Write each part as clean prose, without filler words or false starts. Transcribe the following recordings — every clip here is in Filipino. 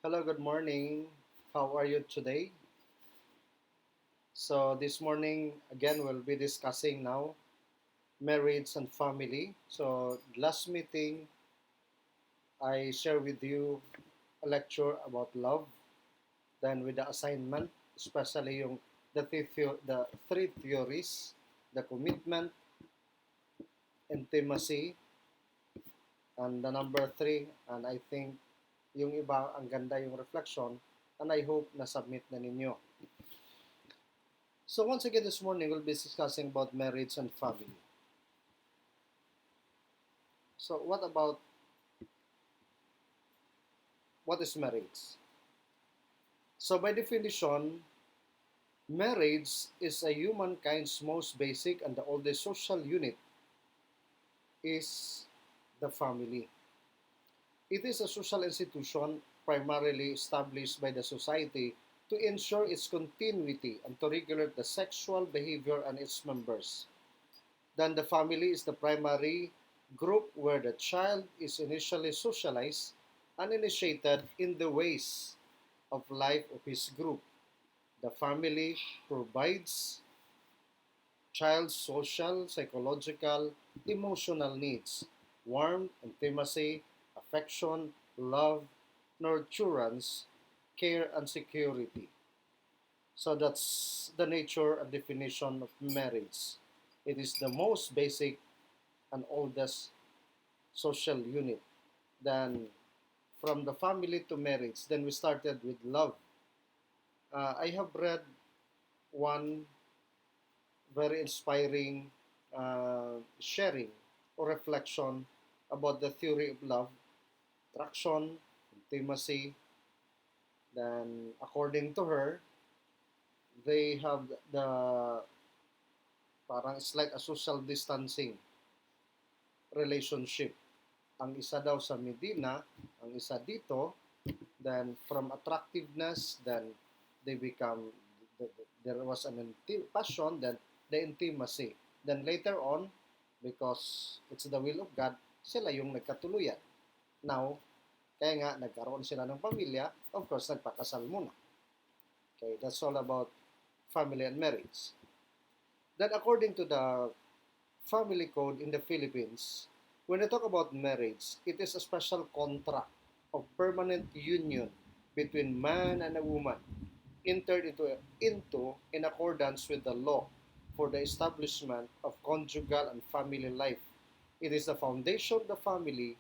Hello, good morning. How are you today? So, this morning, again, we'll be discussing now marriage and family. So, last meeting, I share with you a lecture about love, then with the assignment, especially the three theories, the commitment, intimacy, and the number three. And I think yung iba, ang ganda yung reflection, and I hope na-submit na ninyo. So once again this morning, we'll be discussing about marriage and family. So what is marriage? So by definition, marriage is a humankind's most basic and the oldest social unit is the family. It is a social institution primarily established by the society to ensure its continuity and to regulate the sexual behavior and its members. Then the family is the primary group where the child is initially socialized and initiated in the ways of life of his group. The family provides child's social, psychological, emotional needs, warmth, intimacy, affection, love, nurturance, care, and security. So that's the nature and definition of marriage. It is the most basic and oldest social unit. Then from the family to marriage, then we started with love. I have read one very inspiring sharing or reflection about the theory of love, attraction, intimacy. Then, according to her, they have the parang it's like a social distancing relationship. Ang isa daw sa Medina, ang isa dito, then from attractiveness, then they become, there was an passion, then the intimacy. Then later on, because it's the will of God, sila yung nagkatuluyan. Now, kaya nga nagkaroon sila ng pamilya, of course, nagpakasal muna. Okay, that's all about family and marriage. Then according to the family code in the Philippines, when I talk about marriage, it is a special contract of permanent union between man and a woman entered into in accordance with the law for the establishment of conjugal and family life. It is the foundation of the family,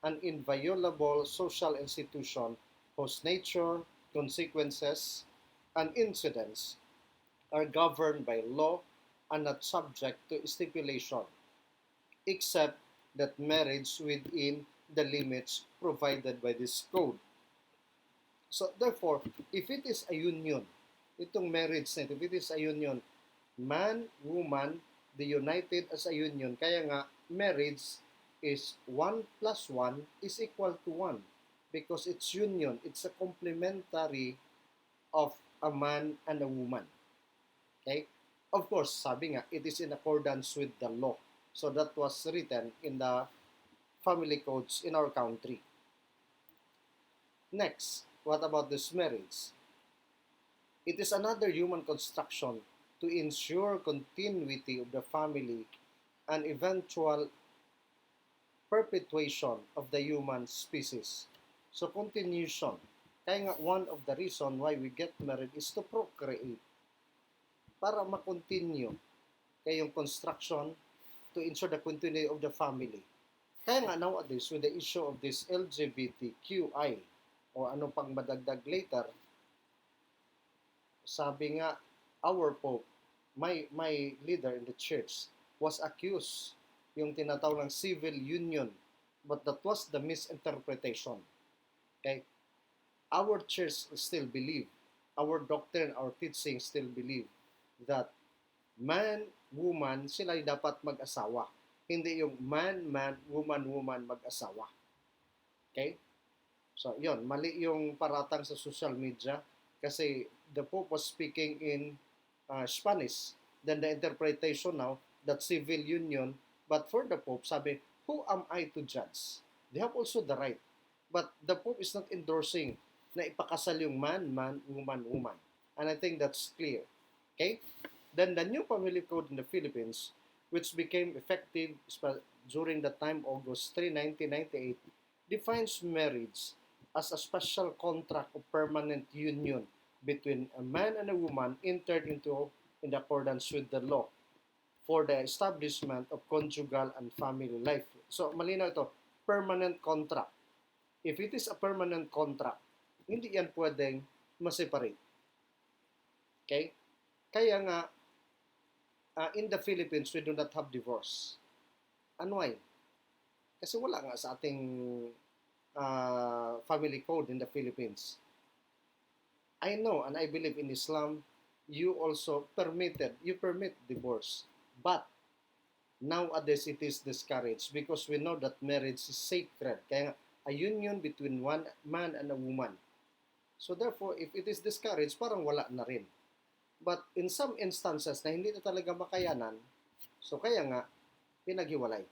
an inviolable social institution whose nature, consequences, and incidents are governed by law and not subject to stipulation, except that marriage within the limits provided by this code. So therefore, if it is a union, itong marriage na ito, if it is a union, man, woman, the united as a union, kaya nga marriage is 1 plus 1 is equal to 1 because it's union, it's a complementary of a man and a woman. Okay? Of course, sabi nga, it is in accordance with the law. So that was written in the family codes in our country. Next, what about this marriage? It is another human construction to ensure continuity of the family and eventual perpetuation of the human species. So continuation. Kaya nga one of the reason why we get married is to procreate. Para ma-continue kayong construction to ensure the continuity of the family. Kaya nga nowadays with the issue of this LGBTQI o ano pang madagdag later, sabi nga our Pope, my leader in the church was accused yung tinatawag ng civil union, but that was the misinterpretation. Okay? Our church still believe, our doctrine, our teaching still believe that man, woman, sila dapat mag-asawa. Hindi yung man, man, woman, woman mag-asawa. Okay? So, yon mali yung paratang sa social media kasi the Pope was speaking in Spanish. Then the interpretation now, that civil union, but for the Pope, sabi, who am I to judge? They have also the right. But the Pope is not endorsing na ipakasal yung man, man, woman, woman. And I think that's clear. Okay? Then the new family code in the Philippines, which became effective during the time August 3, 1998, defines marriage as a special contract of permanent union between a man and a woman entered into in accordance with the law for the establishment of conjugal and family life. So, malinaw ito, permanent contract. If it is a permanent contract, hindi yan pwedeng ma-separate. Okay? Kaya nga, in the Philippines, we do not have divorce. And why? Kasi wala nga sa ating family code in the Philippines. I know and I believe in Islam, you also you permit divorce. But nowadays it is discouraged because we know that marriage is sacred. Kaya nga, a union between one man and a woman. So therefore, if it is discouraged, parang wala na rin. But in some instances na hindi na talaga makayanan, so kaya nga, pinaghiwalay.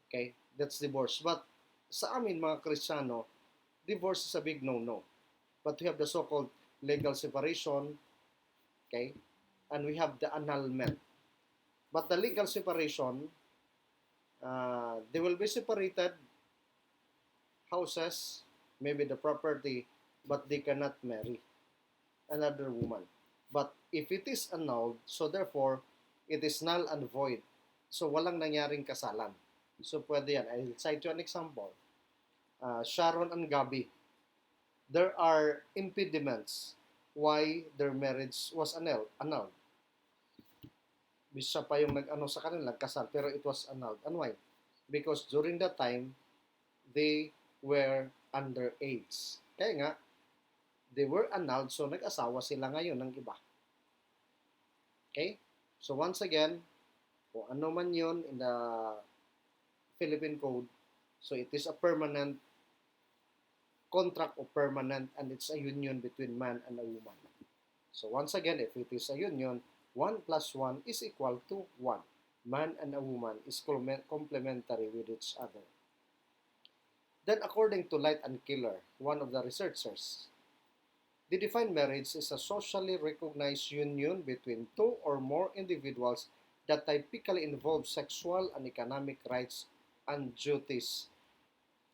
Okay? That's divorce. But sa amin mga Kristiyano, divorce is a big no-no. But we have the so-called legal separation, okay? And we have the annulment. But the legal separation, they will be separated houses, maybe the property, but they cannot marry another woman. But if it is annulled, so therefore, it is null and void. So walang nangyaring kasalan. So pwede yan. I'll cite you an example. Sharon and Gabi. There are impediments why their marriage was annulled. Bisa pa yung nag-ano sa kanila, kasal, pero it was annulled. And why? Because during that time, they were underage. Kaya nga, they were annulled, so nag-asawa sila ngayon ng iba. Okay? So once again, kung ano man yun in the Philippine Code, so it is a permanent contract of permanent and it's a union between man and a woman. So once again, if it is a union, 1 plus 1 is equal to 1. Man and a woman is complementary with each other. Then according to Light and Killer, one of the researchers, they define marriage as a socially recognized union between two or more individuals that typically involve sexual and economic rights and duties.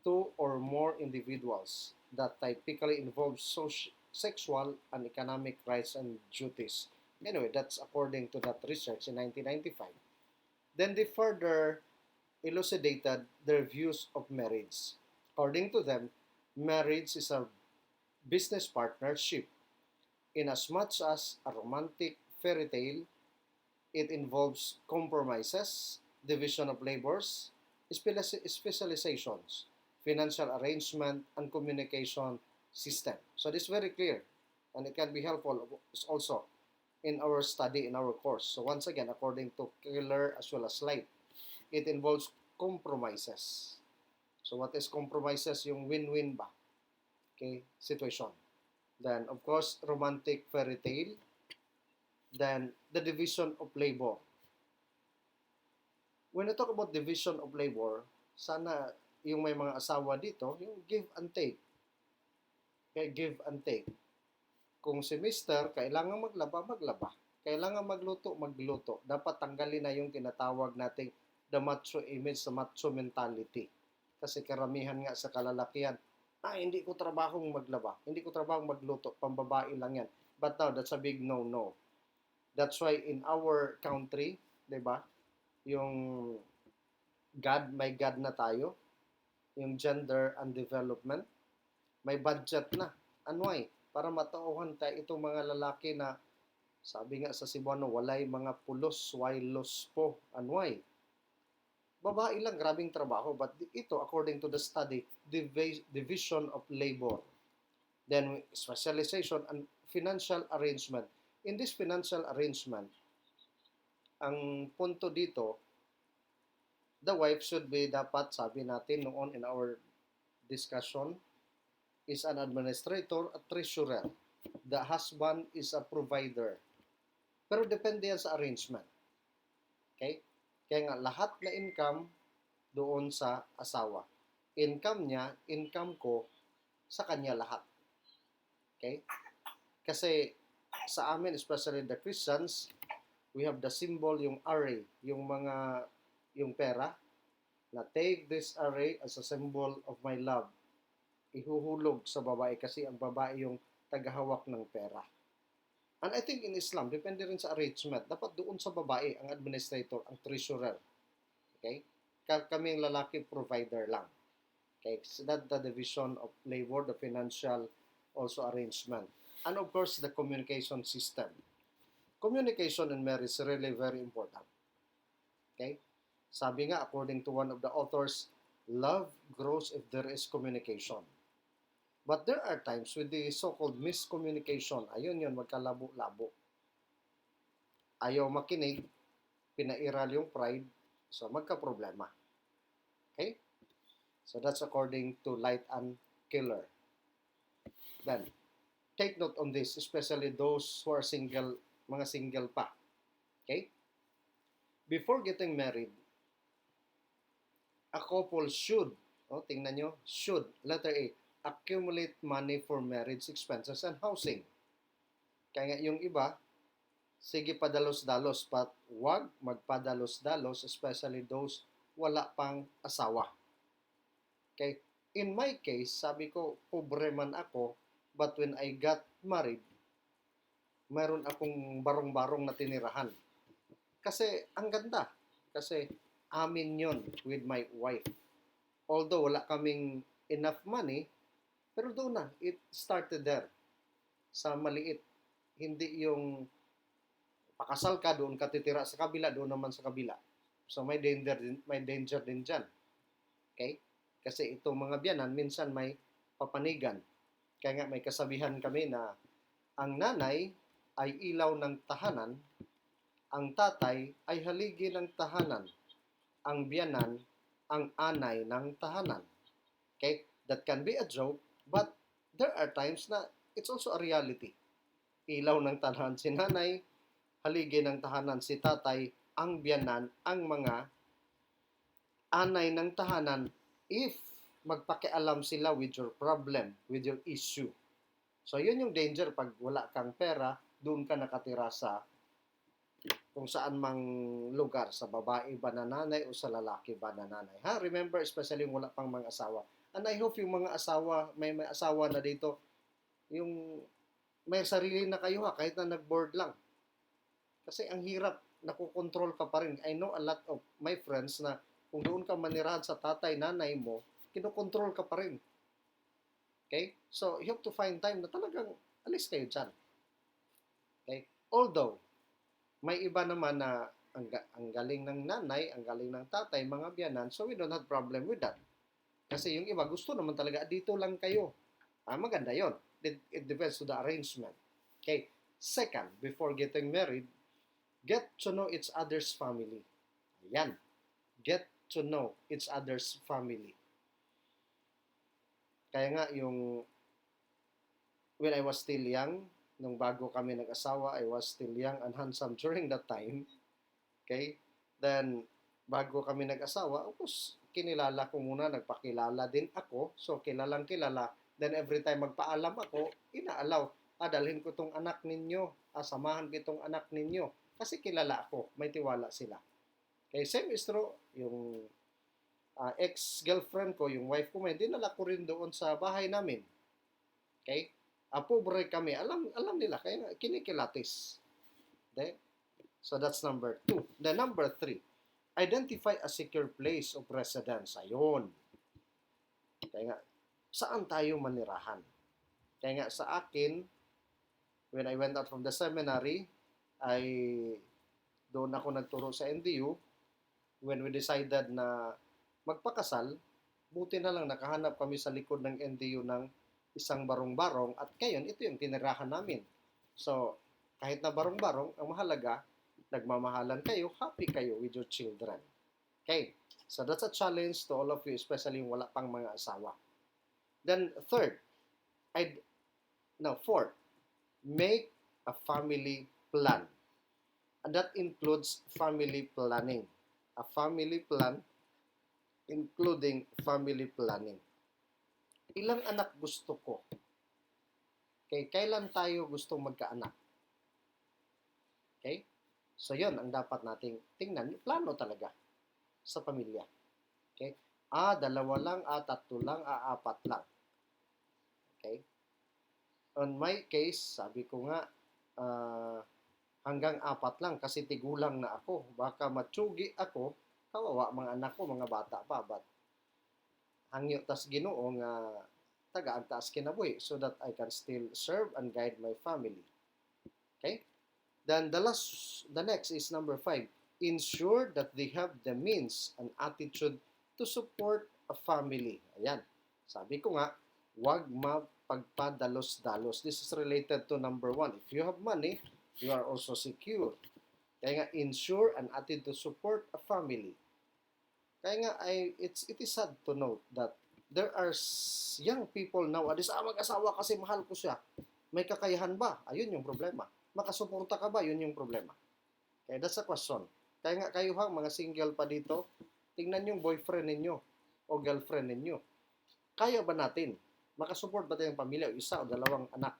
Two or more individuals that typically involve sexual and economic rights and duties. Anyway, that's according to that research in 1995. Then they further elucidated their views of marriage. According to them, marriage is a business partnership. In as much as a romantic fairy tale, it involves compromises, division of labors, specializations, financial arrangement, and communication system. So this is very clear, and it can be helpful also in our study, in our course. So once again, according to Killer as well as Light, it involves compromises. So what is compromises? Yung win-win ba? Okay, situation. Then, of course, romantic fairy tale. Then, the division of labor. When I talk about division of labor, sana yung may mga asawa dito, yung give and take. Okay, give and take. Kung si Mister, kailangan maglaba. Kailangan magluto. Dapat tanggalin na yung tinatawag nating the macho image, the macho mentality. Kasi karamihan nga sa kalalakihan, hindi ko trabahong maglaba, hindi ko trabahong magluto, pambabae lang yan. But now, that's a big no-no. That's why in our country, di ba, yung may God na tayo, yung gender and development, may budget na. Ano ay? Para matauhan tayo itong mga lalaki na, sabi nga sa Cebuano, walay mga pulos, wailos po. Ano ay? Babae lang, grabing trabaho. But ito, according to the study, division of labor. Then, specialization and financial arrangement. In this financial arrangement, ang punto dito, the wife should be dapat, sabi natin noon in our discussion, is an administrator, a treasurer. The husband is a provider. Pero depende yan sa arrangement. Okay? Kaya nga, lahat na income doon sa asawa. Income niya, income ko, sa kanya lahat. Okay? Kasi sa amin, especially the Christians, we have the symbol, yung array, yung pera, na take this array as a symbol of my love. Ihuhulog sa babae kasi ang babae yung tagahawak ng pera. And I think in Islam, depende rin sa arrangement, dapat doon sa babae ang administrator, ang treasurer. Okay? Kami ang lalaki provider lang. Okay? So that's the division of labor, the financial also arrangement. And of course, the communication system. Communication in marriage is really very important. Okay? Sabi nga, according to one of the authors, love grows if there is communication. But there are times with the so-called miscommunication, ayun yun, magkalabo-labo. Ayaw makinig, pinairal yung pride, so magka-problema. Okay? So that's according to Light and Killer. Then, take note on this, especially those who are single, mga single pa. Okay? Before getting married, a couple should, tingnan nyo, should, letter A, accumulate money for marriage expenses and housing. Kaya nga yung iba, sige padalos-dalos, but wag magpadalos-dalos, especially those wala pang asawa. Okay? In my case, sabi ko, pobre man ako, but when I got married, mayroon akong barong-barong na tinirahan. Kasi ang ganda. Kasi amin yun with my wife. Although wala kaming enough money, pero doon na, it started there. Sa maliit. Hindi yung pakasal ka, doon ka titira sa kabila, doon naman sa kabila. So may danger din dyan. Okay? Kasi itong mga biyanan, minsan may papanigan. Kaya nga may kasabihan kami na ang nanay ay ilaw ng tahanan, ang tatay ay haligi ng tahanan, ang biyanan ang anay ng tahanan. Okay? That can be a joke, but there are times na it's also a reality. Ilaw ng tahanan si nanay, haligi ng tahanan si tatay, ang biyanan, ang mga anay ng tahanan if magpakialam sila with your problem, with your issue. So, yun yung danger pag wala kang pera, doon ka nakatira sa kung saan mang lugar, sa babae ba na nanay o sa lalaki ba na nanay. Ha? Remember, especially yung wala pang mga asawa. And I hope yung mga asawa, may asawa na dito, yung may sarili na kayo ha, kahit na nag-board lang. Kasi ang hirap, nakukontrol ka pa rin. I know a lot of my friends na kung doon ka manirahan sa tatay, nanay mo, kinokontrol ka pa rin. Okay? So, you have to find time na talagang alis kayo dyan. Okay? Although, may iba naman na ang galing ng nanay, ang galing ng tatay, mga biyanan, so we don't have problem with that. Kasi yung iba, gusto naman talaga, dito lang kayo. Maganda yon. It depends to the arrangement. Okay. Second, before getting married, get to know each other's family. Ayan. Get to know each other's family. Kaya nga yung when I was still young, nung bago kami nag-asawa, I was still young and handsome during that time. Okay? Then, bago kami nag-asawa, of course, kinilala ko muna, nagpakilala din ako. So, kilalang kilala. Then, every time magpaalam ako, inaalaw. Dalhin ko tong anak ninyo. Samahan ko itong anak ninyo. Kasi kilala ako. May tiwala sila. Okay? Same is true. Yung ex-girlfriend ko, yung wife ko, may dinala ko rin doon sa bahay namin. Okay? Pobre kami. Alam nila. Kaya kinikilatis. Okay? So, that's number 2. Then, number 3. Identify a secure place of residence. Ayun. Kaya nga, saan tayo manirahan? Kaya nga, sa akin, when I went out from the seminary, doon ako nagturo sa NDU. When we decided na magpakasal, buti na lang nakahanap kami sa likod ng NDU ng isang barong-barong at ngayon, ito yung tinirahan namin. So, kahit na barong-barong, ang mahalaga, nagmamahalan kayo, happy kayo with your children. Okay? So, that's a challenge to all of you, especially yung wala pang mga asawa. Then, fourth, make a family plan. And that includes family planning. A family plan, including family planning. Ilang anak gusto ko? Okay? Kailan tayo gustong magkaanak? Okay? So, yun ang dapat nating tingnan. Plano talaga sa pamilya. Okay? Dalawa lang, tatlo lang, apat lang. Okay? On my case, sabi ko nga, hanggang apat lang kasi tigulang na ako. Baka matsugi ako, kawawa mga anak ko, mga bata pa. But hangyo tas Ginoo nga tagaan taas kinabuhi so that I can still serve and guide my family. Okay? Then the next is number 5. Ensure that they have the means and attitude to support a family. Ayan. Sabi ko nga, huwag mapagpadalos-dalos. This is related to number 1. If you have money, you are also secure. Kaya nga, ensure an attitude to support a family. Kaya nga, it is sad to note that there are young people nowadays, mag-asawa kasi mahal ko siya. May kakayahan ba? Ayun yung problema. Makasuporta ka ba? Yun yung problema. Okay, that's a question. Kaya nga kayo mga single pa dito, tingnan yung boyfriend ninyo o girlfriend ninyo. Kaya ba natin? Makasupport ba tayong pamilya o isa o dalawang anak?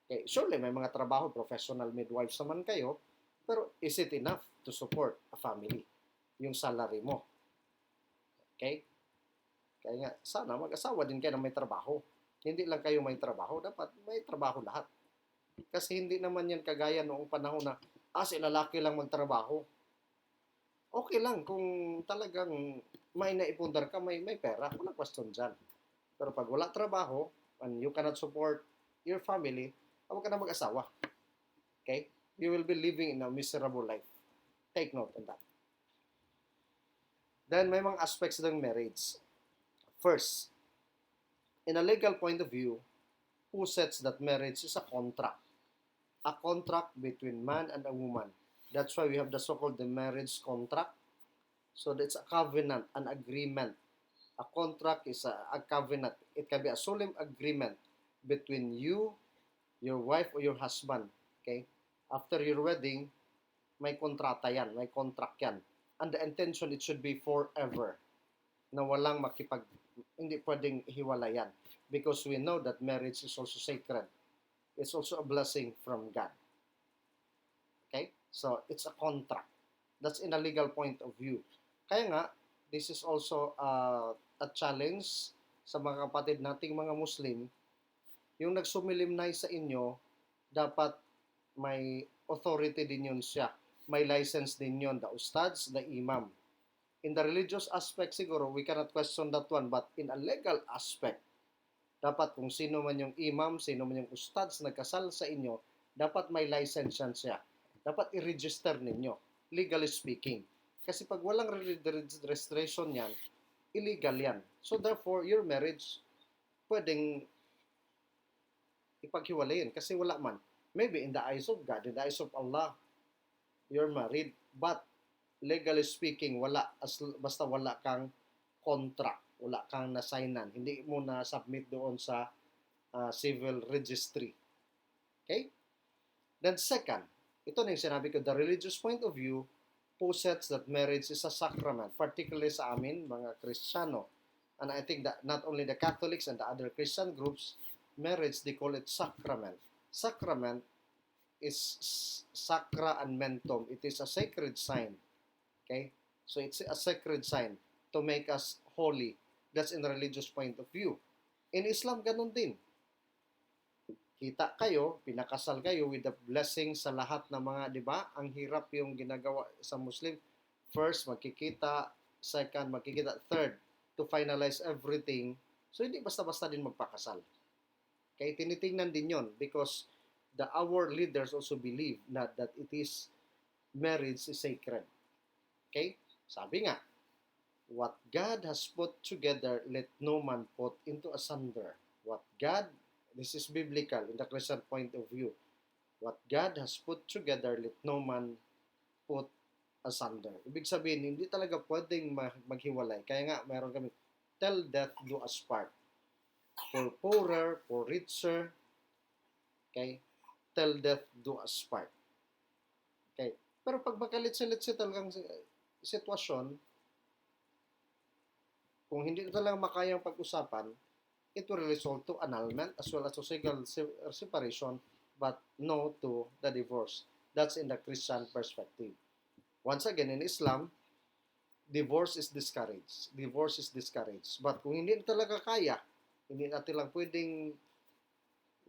Okay, surely may mga trabaho, professional midwives naman kayo, pero is it enough to support a family? Yung salary mo. Okay? Kaya nga, sana mag-asawa din kayo na may trabaho. Hindi lang kayo may trabaho, dapat may trabaho lahat. Kasi hindi naman yan kagaya noong panahon na, si lalaki lang magtrabaho. Okay lang kung talagang may naipundar ka, may pera, walang question dyan. Pero pag wala trabaho, and you cannot support your family, huwag ka na mag-asawa. Okay? You will be living in a miserable life. Take note on that. Then, may mga aspects ng marriage. First, in a legal point of view, who says that marriage is a contract? A contract between man and a woman. That's why we have the so-called the marriage contract. So that's a covenant, an agreement. A contract is a covenant. It can be a solemn agreement between you, your wife, or your husband. Okay? After your wedding, may kontrata yan, may contract yan. And the intention, it should be forever. Na walang hindi pwedeng hiwalayan. Because we know that marriage is also sacred. It's also a blessing from God. Okay? So, it's a contract. That's in a legal point of view. Kaya nga, this is also a challenge sa mga kapatid nating mga Muslim. Yung nagsumilimnay sa inyo, dapat may authority din yun siya. May license din yun, the ustads, the imam. In the religious aspect siguro, we cannot question that one. But in a legal aspect, dapat kung sino man yung imam, sino man yung ustads nagkasal sa inyo, dapat may license yan siya. Dapat i-register ninyo, legally speaking. Kasi pag walang registration yan, illegal yan. So therefore, your marriage, pwedeng ipaghiwalayin kasi wala man. Maybe in the eyes of God, in the eyes of Allah, you're married. But legally speaking, wala. Basta wala kang contract. Wala kang na-signan. Hindi mo na-submit doon sa civil registry. Okay? Then second, ito na yung sinabi ko, the religious point of view posits that marriage is a sacrament, particularly sa amin, mga Kristiyano. And I think that not only the Catholics and the other Christian groups, marriage, they call it sacrament. Sacrament is sacra and mentum. It is a sacred sign. Okay? So it's a sacred sign to make us holy. That's in the religious point of view. In Islam, ganun din. Kita kayo, pinakasal kayo with the blessing sa lahat ng mga, di ba? Ang hirap yung ginagawa sa Muslim. First, magkikita. Second, magkikita. Third, to finalize everything. So, hindi basta-basta din magpakasal. Okay? Tinitingnan din yon because our leaders also believe that it is marriage is sacred. Okay? Sabi nga, what God has put together, let no man put into asunder. What God, this is biblical in the Christian point of view. What God has put together, let no man put asunder. Ibig sabihin, hindi talaga pwedeng maghiwalay. Kaya nga, mayroon kami, till death do us part. For poorer, for richer, okay? Till death do us part. Okay? Pero pag makalit-silit talagang sitwasyon, kung hindi na talaga makayang pag-usapan, it will result to annulment as well as to legal separation, but no to the divorce. That's in the Christian perspective. Once again, in Islam, divorce is discouraged. Divorce is discouraged. But kung hindi talaga kaya, hindi natin lang pwedeng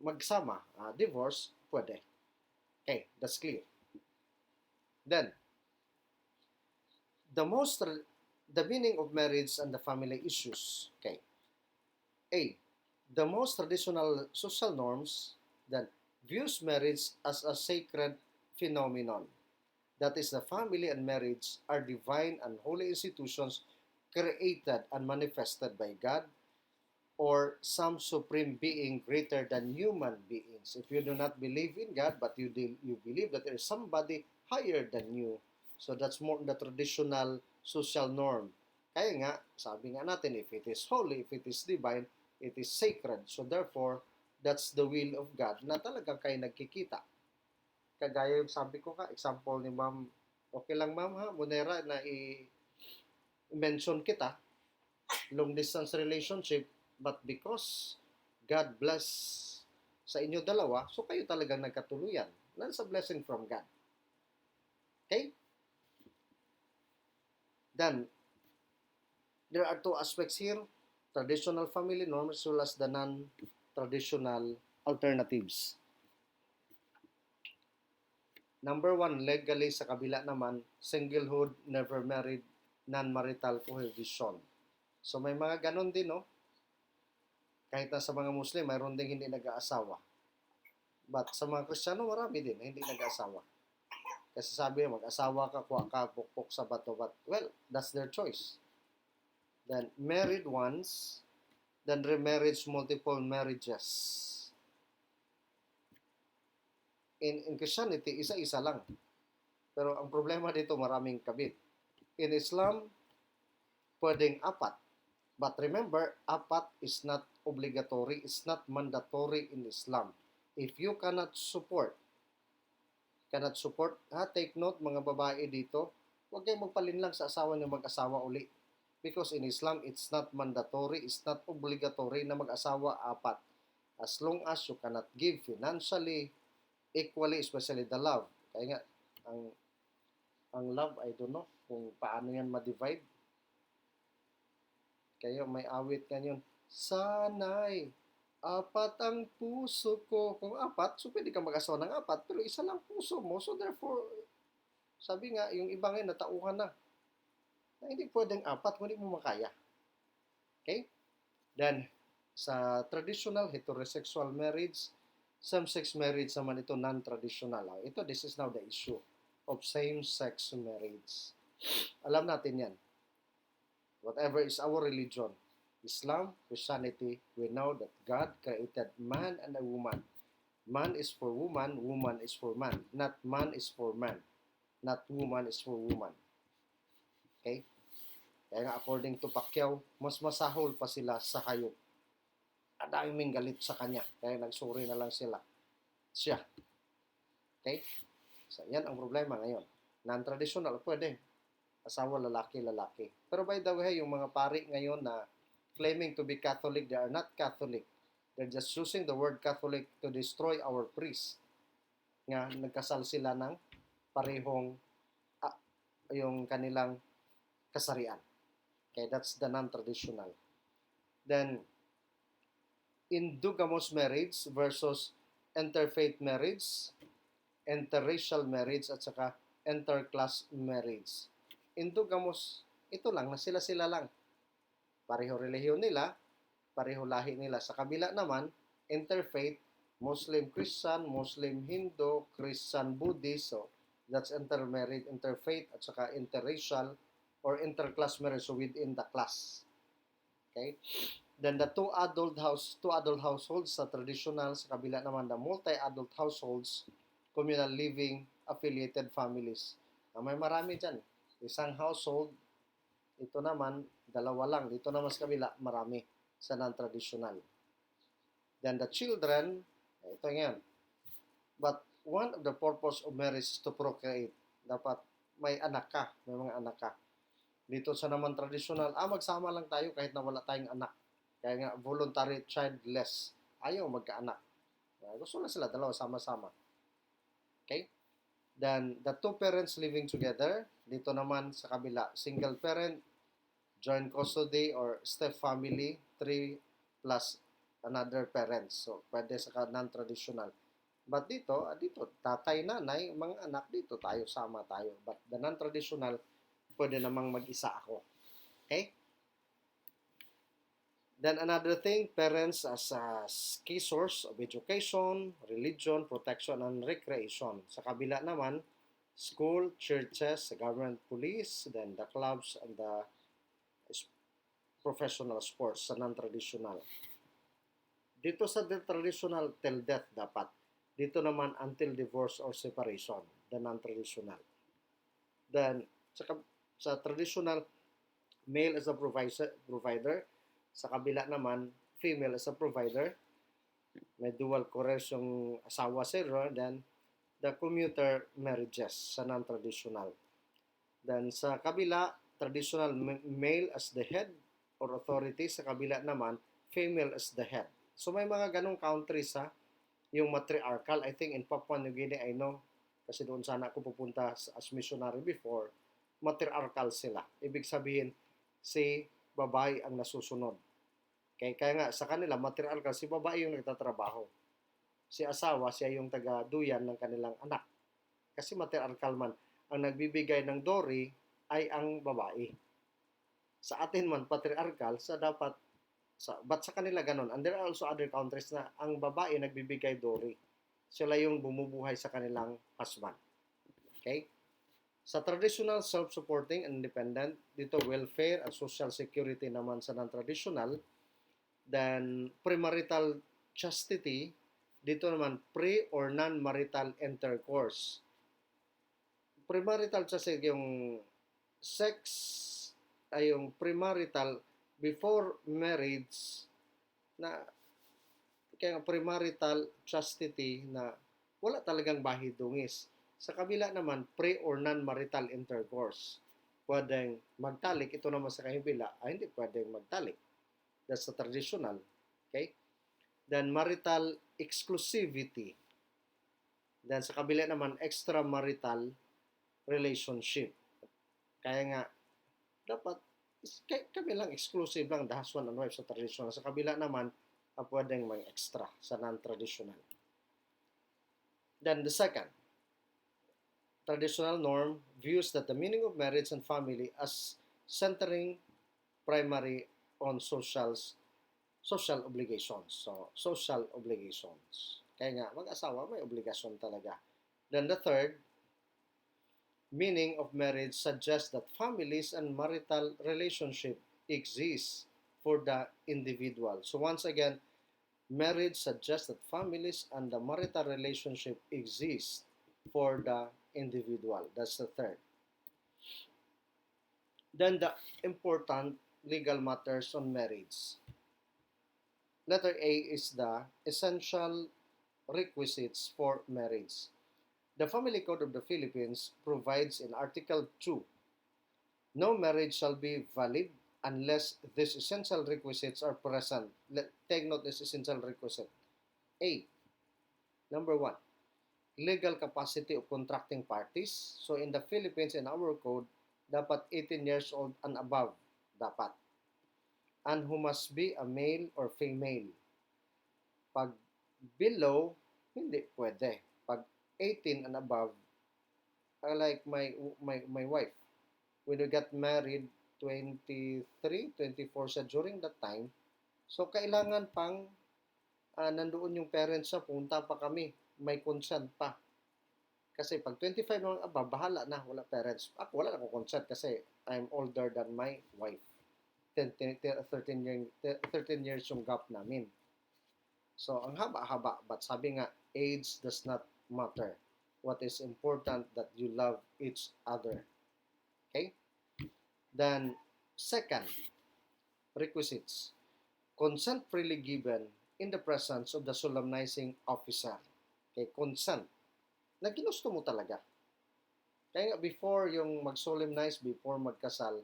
magsama, divorce, pwede. Okay, that's clear. Then, the meaning of marriage and the family issues. Okay. A, the most traditional social norms that views marriage as a sacred phenomenon. That is, the family and marriage are divine and holy institutions created and manifested by God or some supreme being greater than human beings. If you do not believe in God, but you believe that there is somebody higher than you, so that's more the traditional social norm. Kaya nga, sabi nga natin, if it is holy, if it is divine, it is sacred. So therefore, that's the will of God na talagang kayo nagkikita. Kagaya yung sabi ko ka, example ni ma'am, okay lang ma'am ha, Monera, na i-mention kita, long distance relationship, but because God bless sa inyo dalawa, so kayo talagang nagkatuluyan. That's a blessing from God. Okay? Then, there are two aspects here, traditional family norms as well as the non-traditional alternatives. Number one, legally sa kabila naman, singlehood, never married, non-marital cohabitation. So may mga ganon din, no? Kahit na sa mga Muslim, mayroon din hindi nag-aasawa. But sa mga Kristiyano, marami din hindi nag-aasawa. Kasi sabi, mag-asawa ka, kuha ka, pukpok sa bato. But, well, that's their choice. Then, married ones, then remarriage, multiple marriages. In Christianity, isa-isa lang. Pero ang problema dito, maraming kabit. In Islam, pwedeng apat. But remember, apat is not obligatory, it's not mandatory in Islam. If you cannot support, take note mga babae dito, huwag kayong magpalinlang sa asawa niyo mag-asawa uli. Because in Islam, it's not mandatory, it's not obligatory na mag-asawa apat. As long as you cannot give financially, equally, especially the love. Kaya nga, ang love, I don't know kung paano yan ma-divide. Kaya may awit ganyan, sana'y apat ang puso ko. Kung apat, so pwede ka mag-asawa ng apat, pero isa lang puso mo. So therefore, sabi nga, yung iba ngayon natauhan na hindi pwedeng apat kung hindi mo makaya. Okay? Then, sa traditional heterosexual marriage, same-sex marriage naman ito non-traditional. Ito, this is now the issue of same-sex marriage. Alam natin yan. Whatever is our religion, Islam, Christianity, we know that God created man and a woman. Man is for woman, woman is for man. Not man is for man. Not woman is for woman. Okay? Kaya nga, according to Pacquiao, mas masahol pa sila sa hayop. Daming galit sa kanya. Kaya nagsuri na lang siya. Okay? So, yan ang problema ngayon. Non-traditional, pwede. Asawa, lalaki. Pero by the way, yung mga pari ngayon na claiming to be Catholic, they are not Catholic. They're just using the word Catholic to destroy our priests. Nga, nagkasal sila ng parehong yung kanilang kasarian. Okay, that's the non-traditional. Then, endogamous marriage versus interfaith marriage, interracial marriage, at saka interclass marriage. Endogamous, ito lang, na sila-sila lang. Pareho relihiyon nila, pareho lahi nila. Sa kabila naman, interfaith, Muslim-Christian, Muslim-Hindu, Christian-Buddhist, so that's intermarried, interfaith, at saka interracial or interclass marriage, so within the class. Okay? Then the two adult households sa traditional, sa kabila naman the multi-adult households, communal living, affiliated families. May marami dyan. Isang household, ito naman, dalawa lang. Dito naman sa kabila, marami sa non-traditional. Then the children, ito yan. But one of the purpose of marriage is to procreate. Dapat may anak ka, may mga anak ka. Dito sa naman traditional, magsama lang tayo kahit na wala tayong anak. Kaya nga, voluntary childless. Ayaw magkaanak. Gusto na sila dalawa sama-sama. Okay? Then, the two parents living together. Dito naman sa kabila, single parent, joint custody, or step family, 3 plus another parents. So, pwede sa non-traditional. But dito, tatay, nanay, mga anak, dito tayo, sama tayo. But the non-traditional, pwede namang mag-isa ako. Okay? Then another thing, parents as a key source of education, religion, protection, and recreation. Sa kabila naman, school, churches, government, police, then the clubs, and the professional sports sa non-traditional. Dito sa traditional, till death dapat. Dito naman until divorce or separation, the non-traditional. Then, sa traditional, male as a provider. Sa kabila naman, female as a provider. May dual careers yung asawa sila. Then, the commuter marriages sa non-traditional. Then, sa kabila, traditional male as the head or authority. Sa kabila naman, female as the head. So, may mga ganong countries ha. Yung matriarchal, I think in Papua New Guinea, I know, kasi doon sana ako pupunta as missionary before, matriarchal sila. Ibig sabihin, si babae ang nasusunod. Okay? Kaya nga, sa kanila, matriarchal, si babae yung nagtatrabaho. Si asawa, siya yung taga-duyan ng kanilang anak. Kasi matriarchal man, ang nagbibigay ng dowry ay ang babae. Sa atin man, patriarchal, but sa kanila ganun. And there are also other countries na ang babae nagbibigay dowry. Sila yung bumubuhay sa kanilang husband. Okay? Sa traditional, self-supporting and independent, dito welfare and social security naman sa non-traditional. Then, premarital chastity, dito naman pre or non-marital intercourse. Premarital chastity, yung sex ay yung premarital before marriage na kaya premarital chastity na wala talagang bahidungis. Sa kabila naman, pre or non-marital intercourse. Pwedeng magtalik. Ito naman sa kabila, hindi pwedeng magtalik. That's the traditional. Okay? Then, marital exclusivity. Then, sa kabila naman, extramarital relationship. Kaya nga, dapat, kami lang exclusive lang, the husband and wife sa traditional. Sa kabila naman, pwedeng may extra sa non-traditional. Then, the second, traditional norm views that the meaning of marriage and family as centering primary on social obligations. So, social obligations. Kaya nga, mag-asawa, may obligasyon talaga. Then the third, meaning of marriage suggests that families and marital relationship exist for the individual. So once again, marriage suggests that families and the marital relationship exist for the individual. That's the third. Then the important legal matters on marriage. Letter A is the essential requisites for marriage. The Family Code of the Philippines provides in Article 2, no marriage shall be valid unless these essential requisites are present. Take note this essential requisite. A, number 1, legal capacity of contracting parties. So in the Philippines, in our code, dapat 18 years old and above. Dapat. And who must be a male or female. Pag below, hindi pwede. Pag 18 and above, like my wife, when we got married, 23, 24 siya during that time, so kailangan pang nandoon yung parents sa punta pa kami, may consent pa. Kasi pag 25 naman above, bahala na, wala parents. Ako, wala na akong consent kasi I'm older than my wife. 13 years yung gap namin. So, ang haba-haba. But sabi nga, age does not matter. What is important that you love each other. Okay? Then, second, requisites. Consent freely given in the presence of the solemnizing officer. Okay, consent. Na ginusto mo talaga. Kaya nga, before yung mag-solemnize, before magkasal,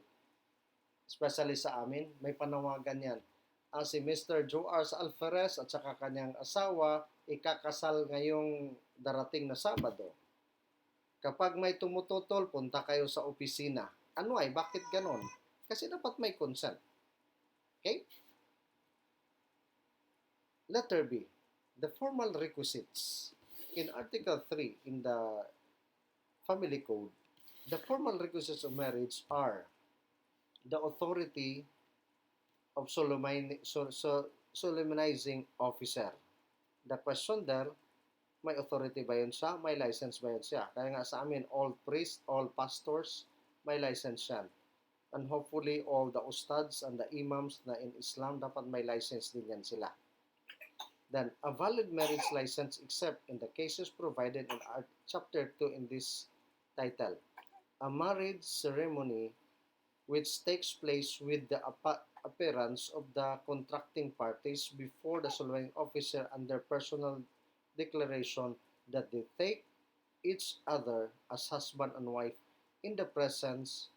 especially sa amin, may panawagan yan. si Mr. Joars Alferez at saka kanyang asawa ikakasal ngayong darating na Sabado. Kapag may tumututol, punta kayo sa opisina. Ano ay, bakit ganon? Kasi dapat may consent. Okay? Letter B, the formal requisites. In Article 3 in the Family Code, the formal requisites of marriage are the authority of solemnizing officer. The question there, may authority ba yun siya? May license ba yun siya? Kaya nga sa amin, all priests, all pastors, may license yan. And hopefully, all the ustads and the imams na in Islam, dapat may license din yan sila. Then, a valid marriage license except in the cases provided in Chapter 2 in this title. A marriage ceremony which takes place with the appearance of the contracting parties before the solemn officer under personal declaration that they take each other as husband and wife in the presence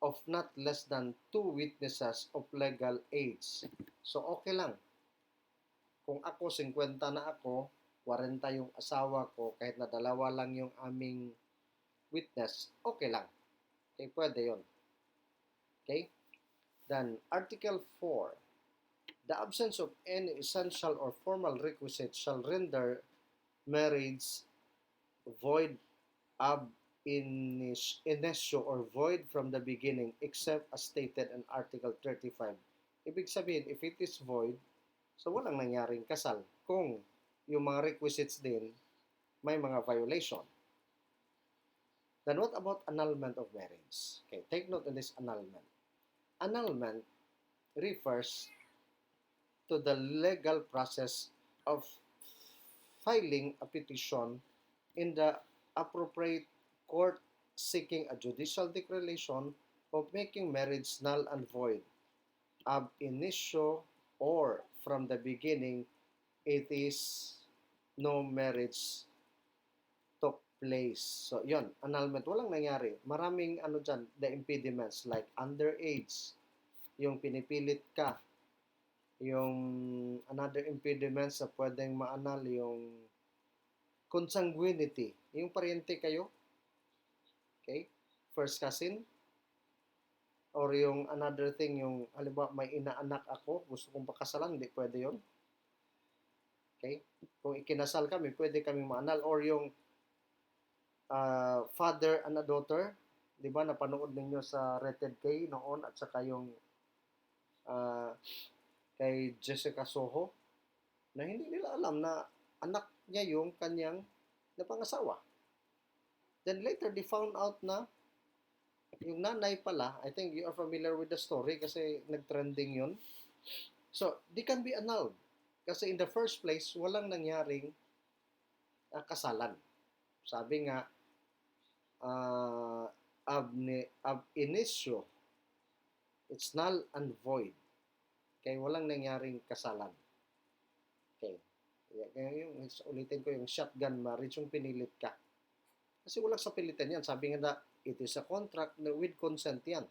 of not less than 2 witnesses of legal age. So, okay lang. Kung ako, 50 na ako, 40 yung asawa ko, kahit na dalawa lang yung aming witness, okay lang. Okay, pwede yun. Okay? Then, Article 4. The absence of any essential or formal requisite shall render marriage void ab initio or void from the beginning except as stated in Article 35. Ibig sabihin, if it is void, so walang nangyaring kasal kung yung mga requisites din may mga violation. Then what about annulment of marriage? Okay, take note in this annulment. Annulment refers to the legal process of filing a petition in the appropriate court seeking a judicial declaration of making marriage null and void ab initio or from the beginning it is no marriage took place. So, yon, annulment. Walang nangyari. Maraming dyan, the impediments like underage, yung pinipilit ka, yung another impediments sa pwedeng maanal, yung consanguinity, yung paryente kayo, okay, first cousin, or yung another thing, yung halimbawa may inaanak ako, gusto kong pakasalan, hindi pwede yon. Okay? Kung ikinasal kami, pwede kaming maanal, or yung father and a daughter, di ba, napanood ninyo sa Rated K noon, at saka yung kay Jessica Soho, na hindi nila alam na anak niya yung kanyang napangasawa. Then later, they found out na yung nanay pala, I think you are familiar with the story kasi nag-trending yun. So, they can be annulled. Kasi in the first place, walang nangyaring kasalan. Sabi nga, ab initio, it's null and void. Okay, walang nangyaring kasalan. Okay. Ulitin ko yung shotgun marriage, yung pinilit ka. Kasi walang sa pilitan yan. Sabi nga na, it is a contract na with consent yan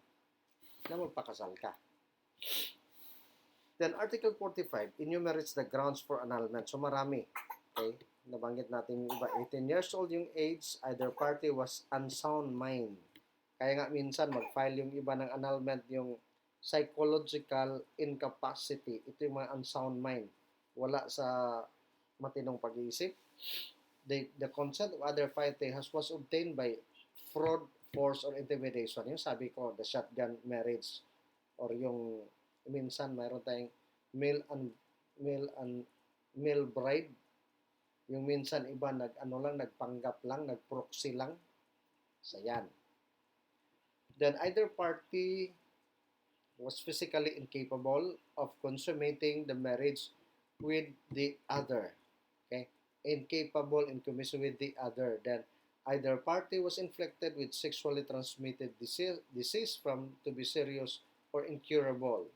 na magpakasal ka. Then Article 45 enumerates the grounds for annulment. So marami. Okay? Nabanggit natin yung iba. 18 years old yung age, either party was unsound mind. Kaya nga minsan mag-file yung iba ng annulment, yung psychological incapacity. Ito yung mga unsound mind. Wala sa matinong pag-iisip. The consent of other party was obtained by fraud, force, or intimidation. Yung sabi ko, the shotgun marriage, or yung minsan mayroon tayong male bride. Yung minsan iba nagpanggap lang, nagproxy lang. So yan. Then either party was physically incapable of consummating the marriage with the other. Okay? Incapable in commission with the other. Then either party was inflicted with sexually transmitted disease from to be serious or incurable.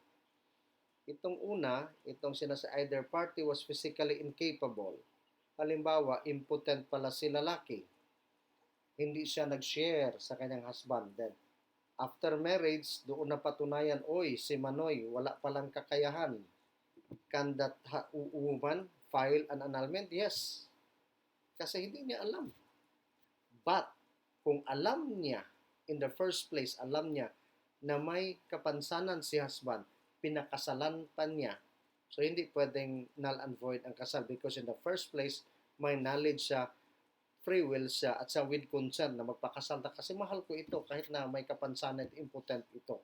Itong una, itong sinasa either party was physically incapable. Halimbawa, impotent pala si lalaki. Hindi siya nag-share sa kanyang husband. Then, after marriage, doon na patunayan, oy, si Manoy, wala palang kakayahan. Can that woman file an annulment? Yes. Kasi hindi niya alam. But, kung alam niya, in the first place, alam niya na may kapansanan si husband, pinakasalan pa niya, so hindi pwedeng null and void ang kasal because in the first place, may knowledge siya, free will siya, at siya with consent na magpakasal na kasi mahal ko ito kahit na may kapansanan, impotent ito.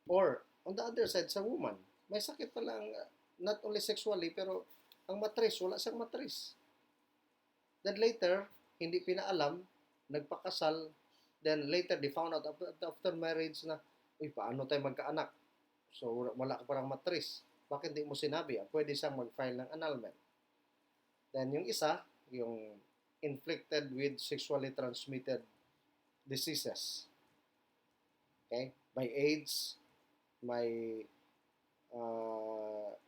Or, on the other side, sa woman, may sakit pala ang, not only sexually, pero ang matris, wala siyang matris. Then later, hindi pinaalam, nagpakasal, then later they found out after marriage na, uy, paano tayo magkaanak? So, wala ka parang matris. Bakit di mo sinabi? Pwede siyang mag-file ng annulment. Then yung isa, yung inflicted with sexually transmitted diseases. Okay? May AIDS, may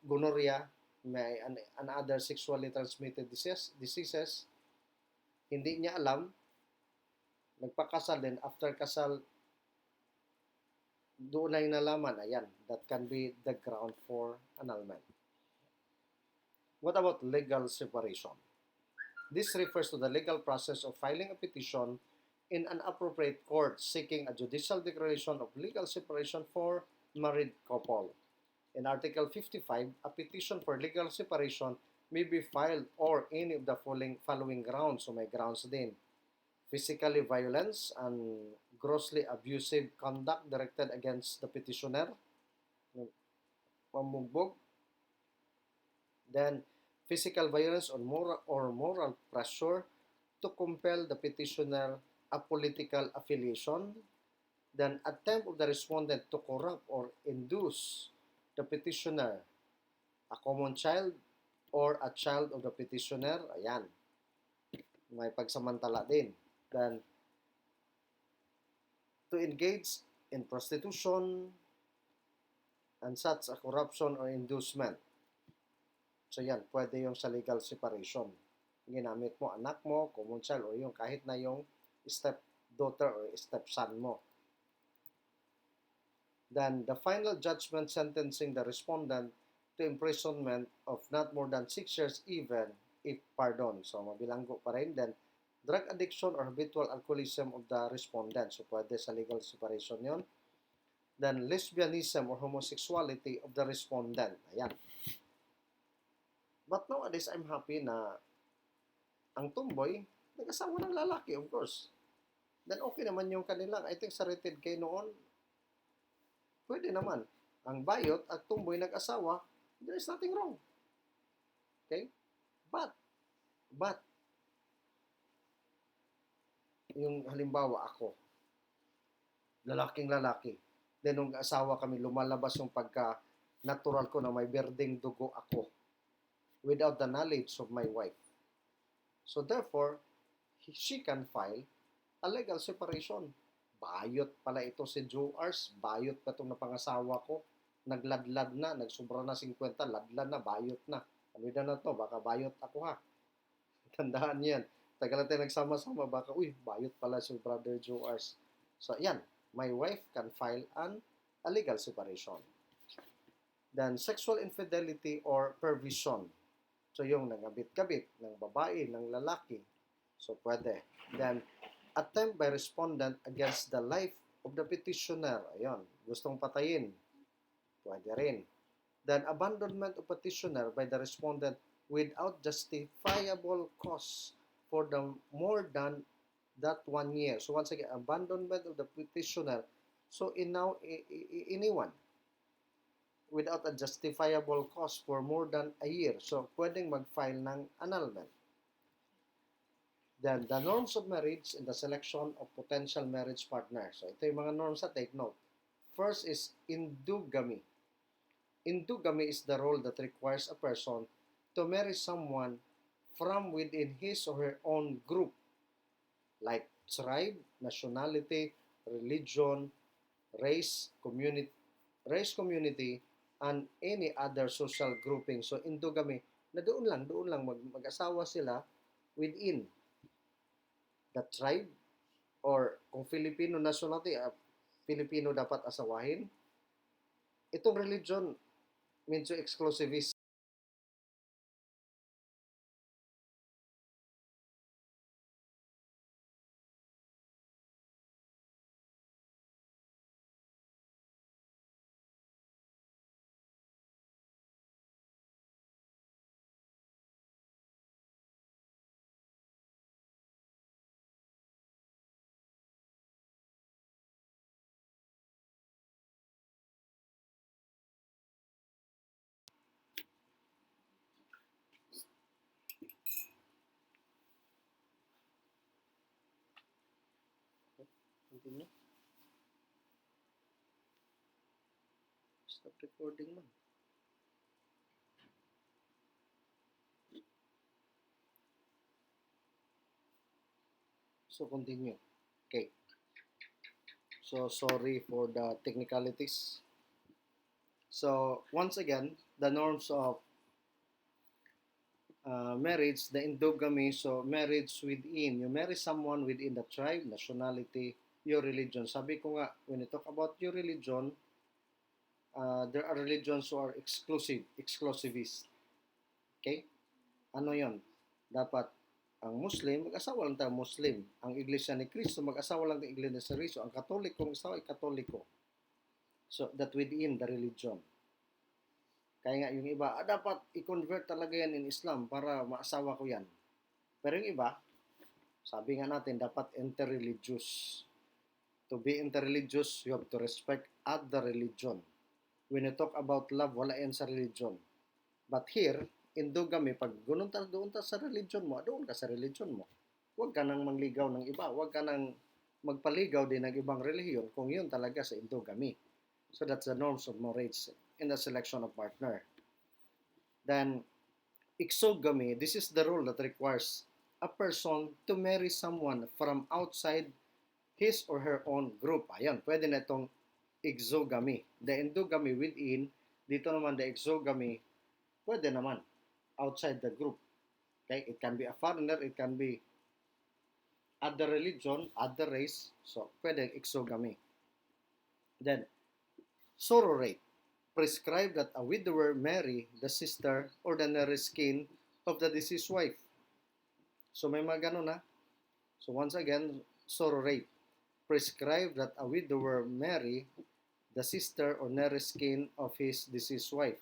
gonorrhea, may another sexually transmitted diseases, hindi niya alam, nagpakasal din, after kasal, doon na yung nalaman, ayan, that can be the ground for annulment. What about legal separation? This refers to the legal process of filing a petition in an appropriate court seeking a judicial declaration of legal separation for married couple. In Article 55, a petition for legal separation may be filed or any of the following grounds. So may grounds din. Physically violence and grossly abusive conduct directed against the petitioner. Pamugbog. Then, physical violence or moral pressure to compel the petitioner a political affiliation. Then, attempt of the respondent to corrupt or induce the petitioner, a common child, or a child of the petitioner. Ayan. May pagsamantala din. Then, to engage in prostitution and such a corruption or inducement. So yan, pwede yung sa legal separation. Ginamit mo anak mo, common child, o yung kahit na yung step-daughter or step-son mo. Then, the final judgment sentencing the respondent to imprisonment of not more than 6 years even if pardon. So, mabilanggo pa rin. Then, drug addiction or habitual alcoholism of the respondent. So, pwede sa legal separation yon. Then, lesbianism or homosexuality of the respondent. Ayan. But nowadays, I'm happy na ang tumboy, nag-asawa ng lalaki, of course. Then, okay naman yung kanilang, I think sa rated K noon, pwede naman. Ang bayot at tumboy nag-asawa, there is nothing wrong. Okay? But, yung halimbawa ako, lalaking lalaki, then nung asawa kami, lumalabas yung pagka-natural ko na may berdeng dugo ako without the knowledge of my wife. So therefore, she can file a legal separation. Bayot pala ito si Joars, bayot pa itong napangasawa ko, nagladlad na, nagsubra na 50, ladlad na, bayot na. Ano na to, baka bayot ako ha. Tandaan yan. Tagal natin nagsama-sama, baka, uy, bayot pala si Brother Joars. So yan, my wife can file a legal separation. Then, sexual infidelity or perversion. So yung nangabit-kabit ng babae, ng lalaki. So pwede. Then, attempt by respondent against the life of the petitioner. Ayun, gustong patayin. Pwede rin. Then, abandonment of petitioner by the respondent without justifiable cause for the more than that 1 year. So once again, abandonment of the petitioner. So anyone without a justifiable cause for more than a year. So pwedeng mag-file ng annulment. Then, the norms of marriage and the selection of potential marriage partners. So, ito yung mga norms sa take note. First is endogamy. Endogamy is the role that requires a person to marry someone from within his or her own group, like tribe, nationality, religion, race, community, and any other social grouping. So, endogamy, na doon lang mag-asawa sila within the tribe, or kung Filipino nationality, Filipino dapat asawahin. Itong religion, medyo exclusivist. Continue. Stop recording man. So continue. Okay. So sorry for the technicalities. So once again, the norms of marriage, the endogamy, so marriage within, you marry someone within the tribe, nationality, your religion. Sabi ko nga, when you talk about your religion, there are religions who are exclusivist. Okay? Ano yon? Dapat ang Muslim, mag-asawa lang tayo Muslim. Ang Iglesia ni Cristo, mag-asawa lang tayo Iglesia ni Cristo. Ang Katoliko, mag-asawa ay Katoliko. So, that within the religion. Kaya nga yung iba, dapat i-convert talaga yan in Islam para maasawa ko yan. Pero yung iba, sabi nga natin, dapat interreligious. To be interreligious, you have to respect other religion. When you talk about love, wala yan sa religion. But here, endogamy, pag doon ta sa religion mo, doon ka sa religion mo. Huwag ka nang mangligaw ng iba. Huwag ka nang magpaligaw din ng ibang relihiyon kung yun talaga sa endogamy. So that's the norms of marriage in the selection of partner. Then, exogamy, this is the rule that requires a person to marry someone from outside his or her own group. Ayan, pwede na itong exogamy. The endogamy within, dito naman the exogamy, pwede naman outside the group. Okay, it can be a foreigner, it can be other religion, other race, so pwede exogamy. Then, sororate, prescribe that a widower marry the sister or the nearest kin of the deceased wife. So may mga ganun na. So once again, sororate, prescribe that a widower marry the sister or nearest kin of his deceased wife.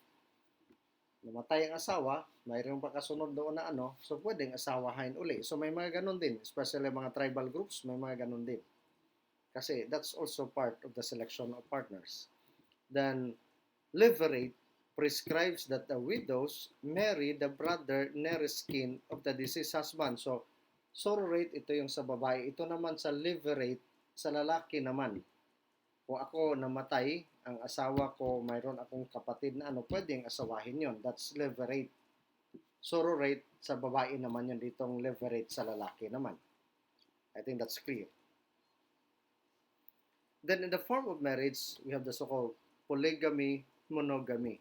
Namatay ang asawa, mayroong pa kasunod doon na ano, so pwedeng asawahin uli. So may mga ganun din, especially mga tribal groups, may mga ganun din. Kasi that's also part of the selection of partners. Then, levirate prescribes that the widows marry the brother nearest kin of the deceased husband. So, sororate, ito yung sa babae. Ito naman sa levirate, sa lalaki naman. Kung ako namatay, ang asawa ko, mayroon akong kapatid na ano, pwedeng asawahin yon. That's levirate. Sororate, sa babae naman yun. Ditong levirate sa lalaki naman. I think that's clear. Then in the form of marriage, we have the so-called polygamy, monogamy.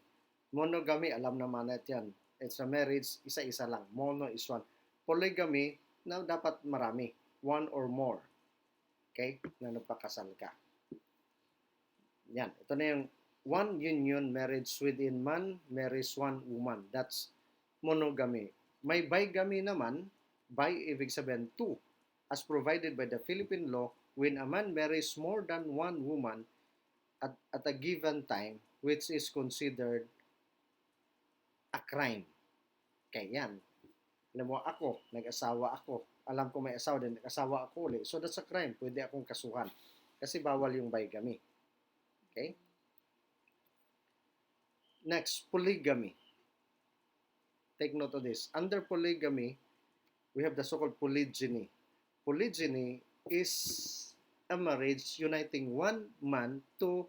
Monogamy, alam naman natin yan. It's a marriage, isa-isa lang. Mono is one. Polygamy, na dapat marami. One or more. Okay? Na nagpakasal ka. Yan. Ito na yung one union marriage within man marries one woman. That's monogamy. May bigamy naman. Bi, ibig sabihin two. As provided by the Philippine law, when a man marries more than one woman at a given time, which is considered a crime. Okay, yan. Alam mo, ako, nag-asawa ako. Alam ko may asawa din, nag-asawa ako ulit. So that's a crime. Pwede akong kasuhan. Kasi bawal yung bigamy. Okay? Next, polygamy. Take note of this. Under polygamy, we have the so-called polygyny. Polygyny is a marriage uniting one man to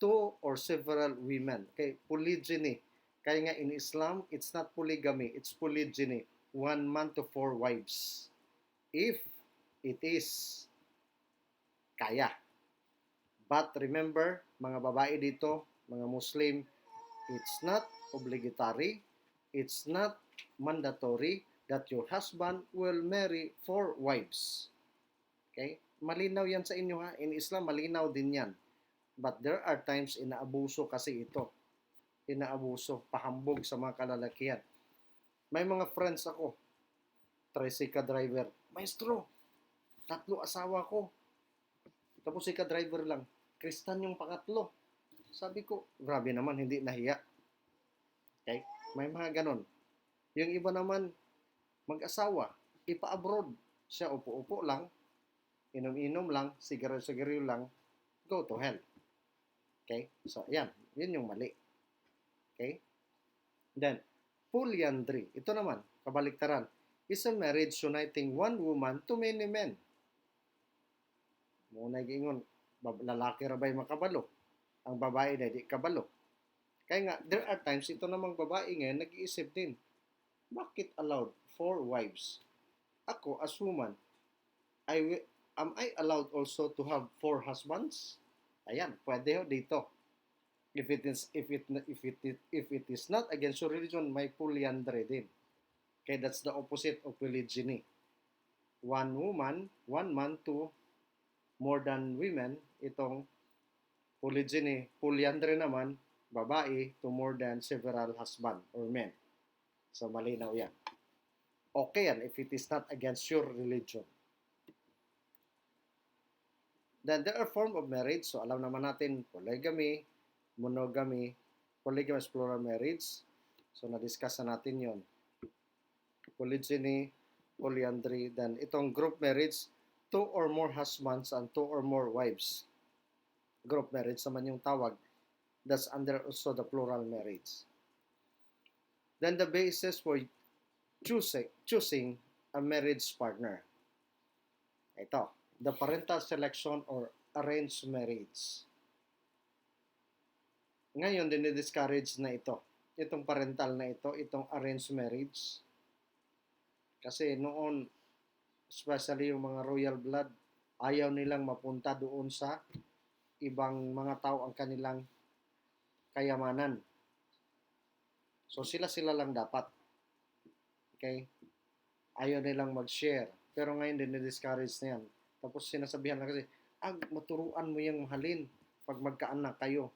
two or several women. Okay, polygyny. Kaya nga in Islam, it's not polygamy, it's polygyny. One man to four wives. If it is kaya. But remember, mga babae dito, mga Muslim, it's not obligatory, it's not mandatory that your husband will marry four wives. Okay? Malinaw yan sa inyo ha. In Islam, malinaw din yan. But there are times inaabuso kasi ito. inaabuso, pahambog sa mga kalalakihan. May mga friends ako, tricycle driver, maestro, 3 asawa ko. Tapos si ka-driver lang, Kristan yung pangatlo. Sabi ko, grabe naman, hindi nahiya. Okay? May mga ganon. Yung iba naman, mag-asawa, ipa-abroad. Siya upo-upo lang, inom-inom lang, sigarilyo-sigarilyo lang, go to hell. Okay? So, yan. Yun yung mali. Okay? Then, polyandry. Ito naman, kabaliktaran, is a marriage uniting one woman to many men. Muna giingon, lalaki ra ba'y makabalo? Ang babae na di kabalo. Kaya nga, there are times, ito namang babae ngayon, nag-iisip din, bakit allowed 4 wives? Ako, as woman, am I allowed also to have 4 husbands? Ayan, pwede ho dito. If it is not against your religion, may polyandry din. Okay, that's the opposite of polygyny. One woman, one man to more than women, itong polygyny. Polyandry naman, babae to more than several husband or men. So, malinaw yan. Okay yan if it is not against your religion. Then, there are form of marriage. So, alam naman natin, polygamy, monogamy, polygamous plural marriage. So, na-discuss na natin yon. Polygyny, polyandry, then itong group marriage, 2 or more husbands and 2 or more wives. Group marriage naman yung tawag. That's under also the plural marriage. Then the basis for choosing a marriage partner. Ito, the parental selection or arranged marriage. Ngayon, dinidiscourage na ito. Itong parental na ito, itong arranged marriage. Kasi noon, especially yung mga royal blood, ayaw nilang mapunta doon sa ibang mga tao ang kanilang kayamanan. So sila lang dapat. Okay? Ayaw nilang mag-share. Pero ngayon dinidiscourage na yan. Tapos sinasabihan na kasi, maturuan mo yung mahalin pag magkaanak kayo.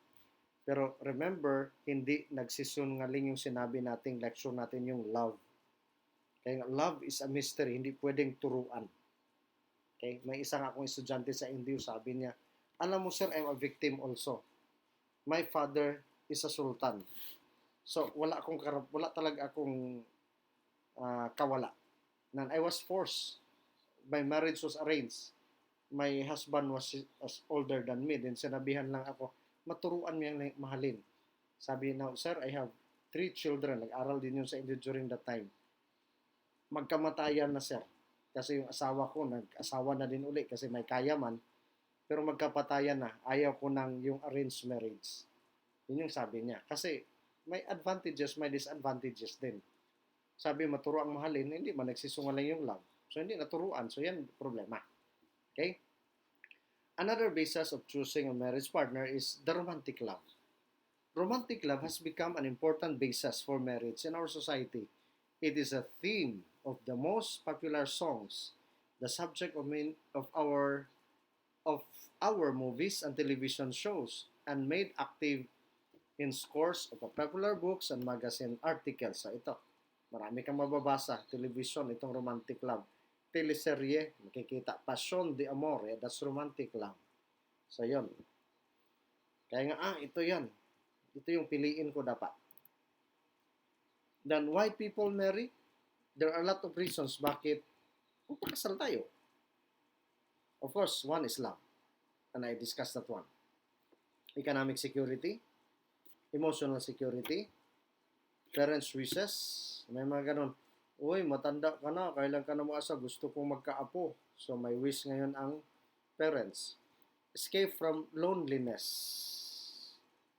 Pero remember, hindi nagsisungaling yung sinabi nating lecture natin yung love. Kaya love is a mystery, hindi pwedeng turuan. Okay? May isang akong estudyante sa India, sabi niya, alam mo sir, I'm a victim also. My father is a sultan. So, wala talaga akong kawala. And I was forced. My marriage was arranged. My husband was older than me. Then sinabihan lang ako, maturuan mo yung mahalin. Sabi na, sir, I have 3 children. Nag-aral din yun sa India during that time. Magkamatayan na sir. Kasi yung asawa ko, nag-asawa na din uli kasi may kaya man. Pero magkapatayan na. Ayaw ko ng yung arranged marriage. Yun yung sabi niya. Kasi may advantages, may disadvantages din. Sabi, maturuan mahalin, hindi man nagsisungaling yung love. So, hindi naturuan. So, yan problema. Okay? Another basis of choosing a marriage partner is the romantic love. Romantic love has become an important basis for marriage in our society. It is a theme of the most popular songs, the subject of our movies and television shows, and made active in scores of popular books and magazine articles. So ito, marami kang mababasa, television, itong romantic love. Teleserye, makikita, Passion de Amore, that's romantic love. So yun. Kaya nga, ito yan. Ito yung piliin ko dapat. Then, why people marry? There are a lot of reasons bakit magpakasal tayo. Of course, one is love. And I discussed that one. Economic security, emotional security, parents' wishes, may mga ganun. Uy, matanda ka na, kailan ka na maasa, gusto kong magkaapo. So, may wish ngayon ang parents. Escape from loneliness.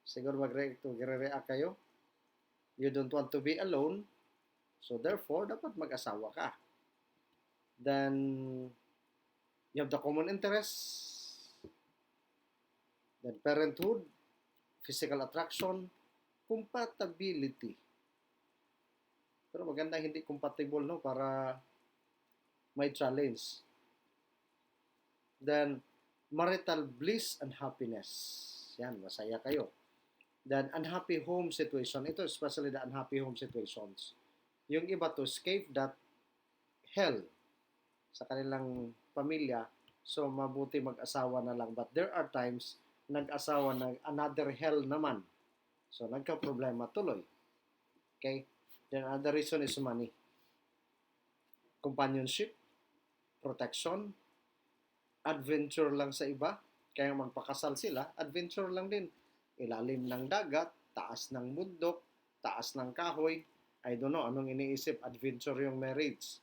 Siguro magre-react kayo. You don't want to be alone. So, therefore, dapat mag-asawa ka. Then, you have the common interests. Then, parenthood, physical attraction, compatibility. Pero maganda hindi compatible, no? Para may challenge. Then, marital bliss and happiness. Yan, masaya kayo. Then, unhappy home situation. Ito, especially the unhappy home situations. Yung iba to escape that hell sa kanilang pamilya, so mabuti mag-asawa na lang. But there are times, nag-asawa na another hell naman. So, nagka-problema tuloy. Okay? Then, another reason is money. Companionship, protection, adventure lang sa iba. Kaya magpakasal sila, adventure lang din. Ilalim ng dagat, taas ng bundok, taas ng kahoy. I don't know, anong iniisip, adventure yung marriage.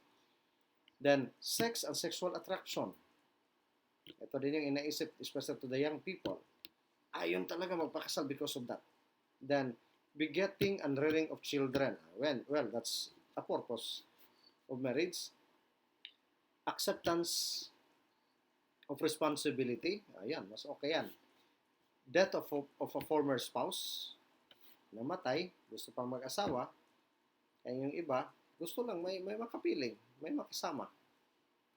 Then, sex and sexual attraction. Ito din yung iniisip, especially to the young people. Ayun talaga magpakasal because of that. Then, begetting and rearing of children. Well, that's a purpose of marriage. Acceptance of responsibility. Ayan, mas okay yan. Death of a former spouse. Namatay, gusto pang mag-asawa. Kaya yung iba, gusto lang may makapiling, may makasama.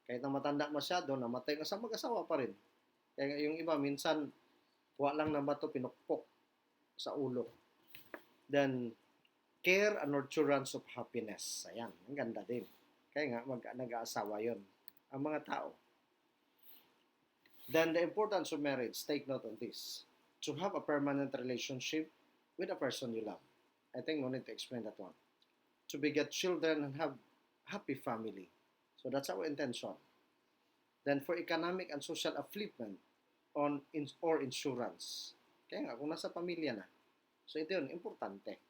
Kahit na matanda masyado, namatay ka sa mag-asawa pa rin. Kaya yung iba, minsan, lang na bato pinukpok sa ulo. Then, care and nurturance of happiness. Ayan, ang ganda din. Kaya nga, nag-aasawa yun. Ang mga tao. Then, the importance of marriage, take note on this. To have a permanent relationship with a person you love. I think no need to explain that one. To beget children and have happy family. So that's our intention. Then for economic and social upliftment or insurance. Kaya nga, kung nasa pamilya na. So ito yun, importante.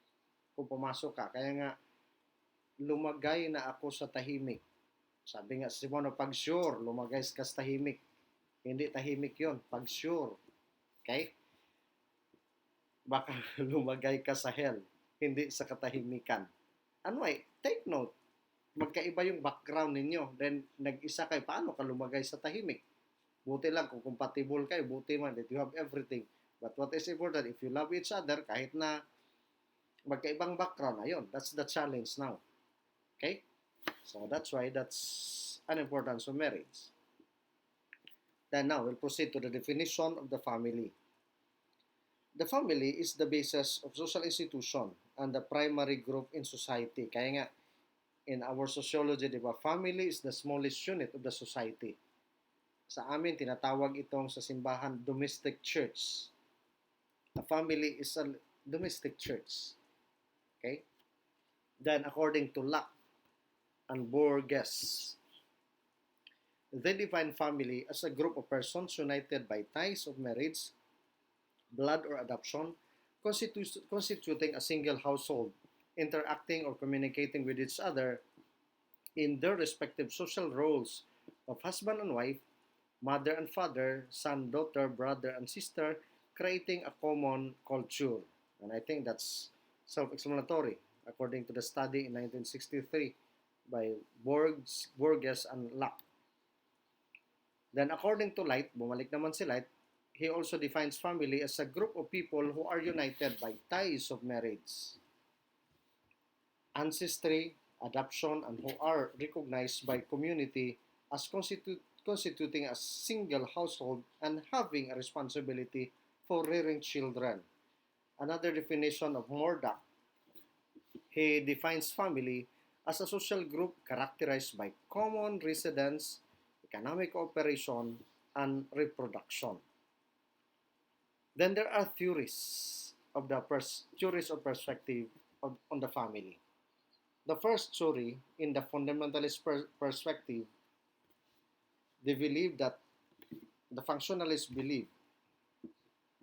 Kung pumasok ka. Kaya nga, lumagay na ako sa tahimik. Sabi nga, si Mono, pag sure, lumagay ka sa tahimik. Hindi tahimik yun, pag sure. Okay? Baka lumagay ka sa hell, hindi sa katahimikan. Ano ay, take note. Magkaiba yung background ninyo. Then, nag-isa kayo, paano ka lumagay sa tahimik? Buti lang kung compatible kayo, buti man that you have everything. But what is important, if you love each other, kahit na magkaibang background, ayun, that's the challenge now. Okay? So, that's why that's an importance of marriage. Then now, we'll proceed to the definition of the family. The family is the basis of social institution and the primary group in society. Kaya nga, in our sociology, di ba, family is the smallest unit of the society. Sa amin, tinatawag itong sa simbahan, domestic church. A family is a domestic church. Okay? Then, according to Locke and Borges, they define family as a group of persons united by ties of marriage, blood or adoption, constituting a single household, interacting or communicating with each other in their respective social roles of husband and wife, mother and father, son, daughter, brother and sister, creating a common culture. And I think that's self-explanatory, according to the study in 1963 by Borges and Locke. Then according to Light, bumalik naman si Light, he also defines family as a group of people who are united by ties of marriage, ancestry, adoption, and who are recognized by community as constituting a single household and having a responsibility for rearing children. Another definition of Murdoch, he defines family as a social group characterized by common residence, economic cooperation, and reproduction. Then there are theories of perspective on the family. The first theory, in the fundamentalist perspective, they believe that the functionalists believe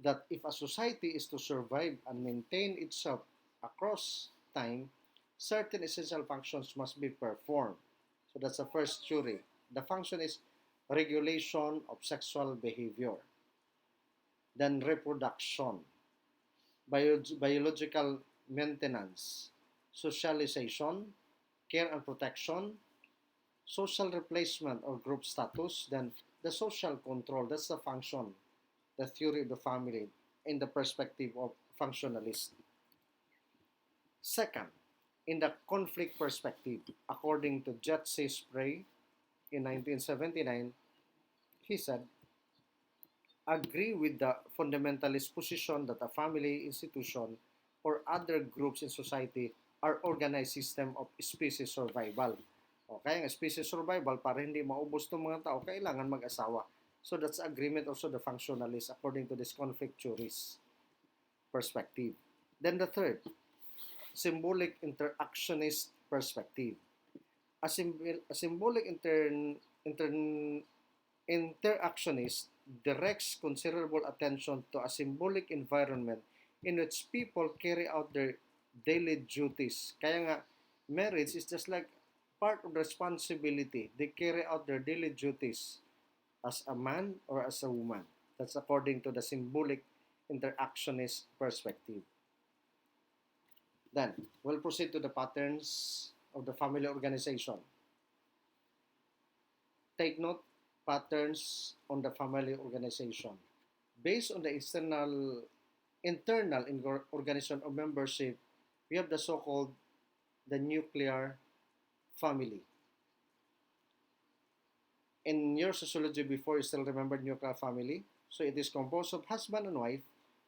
that if a society is to survive and maintain itself across time, certain essential functions must be performed. So that's the first theory. The function is regulation of sexual behavior. Then reproduction, biological maintenance, socialization, care and protection, social replacement or group status, then the social control, that's the function, the theory of the family in the perspective of functionalist. Second, in the conflict perspective, according to Jesse Spray in 1979, he said, agree with the fundamentalist position that a family, institution, or other groups in society are organized system of species survival. O, kaya nga species survival, para hindi maubos itong mga tao, kailangan mag-asawa. So that's agreement also the functionalist according to this conflict theories perspective. Then the third, symbolic interactionist perspective. A symbolic interactionist directs considerable attention to a symbolic environment in which people carry out their daily duties. Kaya nga, marriage is just like part of responsibility. They carry out their daily duties as a man or as a woman. That's according to the symbolic interactionist perspective. Then, we'll proceed to the patterns of the family organization. Take note, patterns on the family organization. Based on the internal organization of membership, we have the so-called the nuclear family. In your sociology before, you still remember nuclear family? So it is composed of husband and wife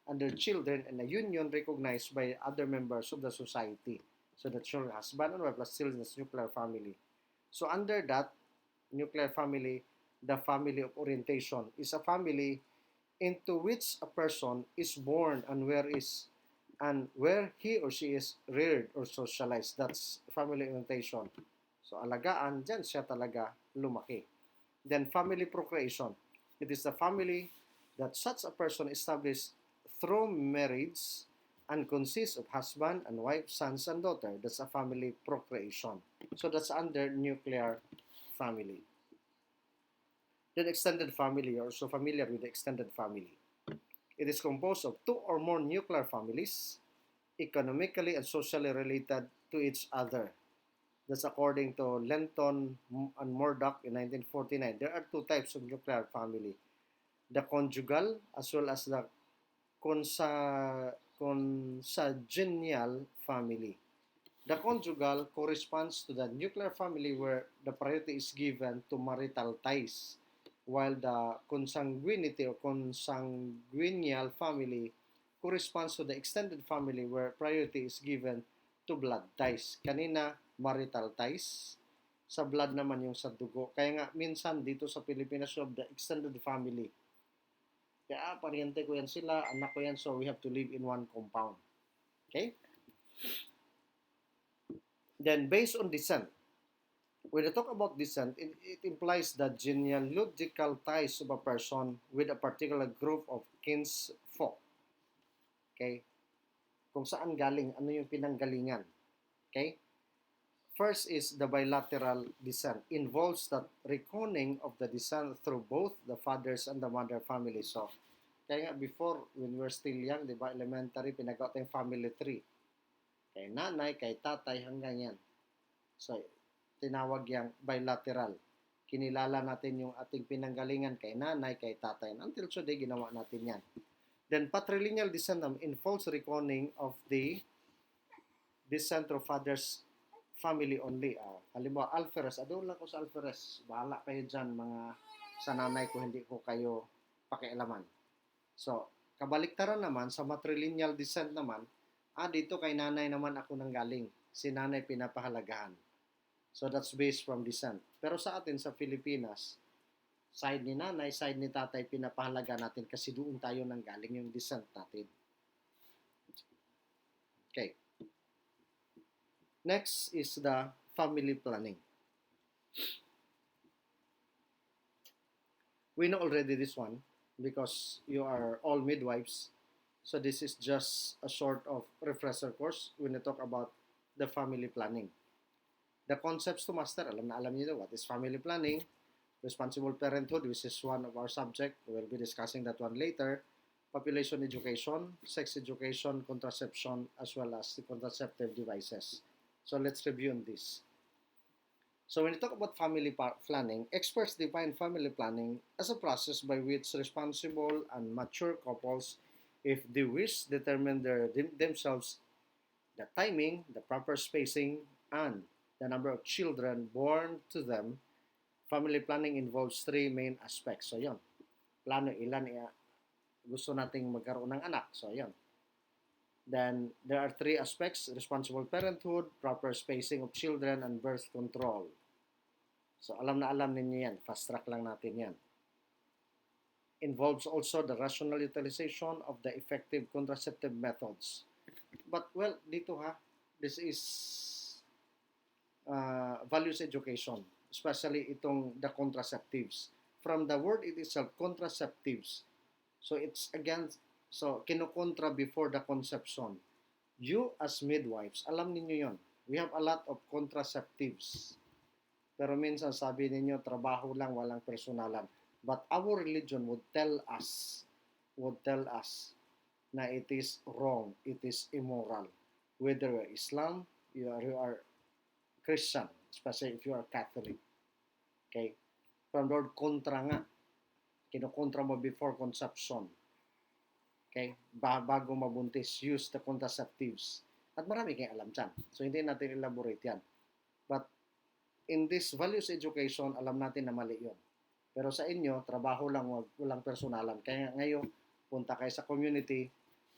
and their children and a union recognized by other members of the society. So that's your husband and wife plus children is nuclear family. So under that nuclear family, the family of orientation is a family into which a person is born and where he or she is reared or socialized. That's family orientation. So alagaan, dyan siya talaga lumaki. Then family procreation. It is the family that such a person established through marriage and consists of husband and wife, sons and daughter. That's a family procreation. So that's under nuclear family. Then extended family, you're also familiar with the extended family. It is composed of two or more nuclear families, economically and socially related to each other. That's according to Lenton and Murdoch in 1949. There are two types of nuclear family. The conjugal as well as the consanguineal family. The conjugal corresponds to the nuclear family where the priority is given to marital ties, while the consanguinity or consanguineal family corresponds to the extended family where priority is given to blood ties. Kanina, marital ties. Sa blood naman yung sa dugo. Kaya nga, minsan dito sa Pilipinas, of the extended family. Kaya, pariente ko yan sila, anak ko yan, so we have to live in one compound. Okay? Then, based on descent, when we talk about descent, it implies the genealogical ties of a person with a particular group of kinsfolk. Okay? Kung saan galing, ano yung pinanggalingan. Okay? First is the bilateral descent. Involves the reckoning of the descent through both the fathers and the mother family. So, kaya nga before, when we were still young, di ba, elementary, pinagawa tayong family tree. Kay nanay, kay tatay, hanggang yan. So, tinawag yang bilateral. Kinilala natin yung ating pinanggalingan kay nanay, kay tatay. Until today, ginawa natin yan. Then, patrilineal descent involves reckoning of the descent of fathers family only. Halimbawa, Alferez. Adun lang ko sa Alferez. Bahala kayo dyan, mga sa nanay ko, hindi ko kayo pakialaman. So, kabaliktaran naman, sa matrilineal descent naman, dito kay nanay naman ako nanggaling. Si nanay pinapahalagahan. So, that's based from descent. Pero sa atin, sa Pilipinas, side ni nanay, side ni tatay, pinapahalaga natin kasi doon tayo nanggaling yung descent natin. Okay. Next is the family planning. We know already this one because you are all midwives. So this is just a sort of refresher course when we talk about the family planning. The concepts to master, alam na alam niyo what is family planning, responsible parenthood, which is one of our subject. We'll be discussing that one later. Population education, sex education, contraception, as well as the contraceptive devices. So let's review on this. So when you talk about family planning, experts define family planning as a process by which responsible and mature couples, if they wish, determine themselves the timing, the proper spacing, and the number of children born to them. Family planning involves three main aspects. So yun, plano ilan gusto nating magkaroon ng anak. So, ayun. Then, there are 3 aspects: responsible parenthood, proper spacing of children, and birth control. So, alam na alam ninyo yan. Fast track lang natin yan. Involves also the rational utilization of the effective contraceptive methods. But, well, dito this is values education, especially itong the contraceptives. From the word it itself, contraceptives. So, it's against, so, kinukontra before the conception. You as midwives, alam ninyo yon. We have a lot of contraceptives. Pero minsan sabi ninyo, trabaho lang, walang personalan. But our religion would tell us na it is wrong, it is immoral. Whether you are Islam, you are Christian, especially if you are Catholic. Okay? From the word kontra nga, kinukontra mo before conception. Okay? Bago mabuntis, use the contraceptives. At marami kayong alam dyan. So, hindi natin elaborate yan. But, in this values education, alam natin na mali yun. Pero sa inyo, trabaho lang, walang personalan. Kaya ngayon, punta kayo sa community,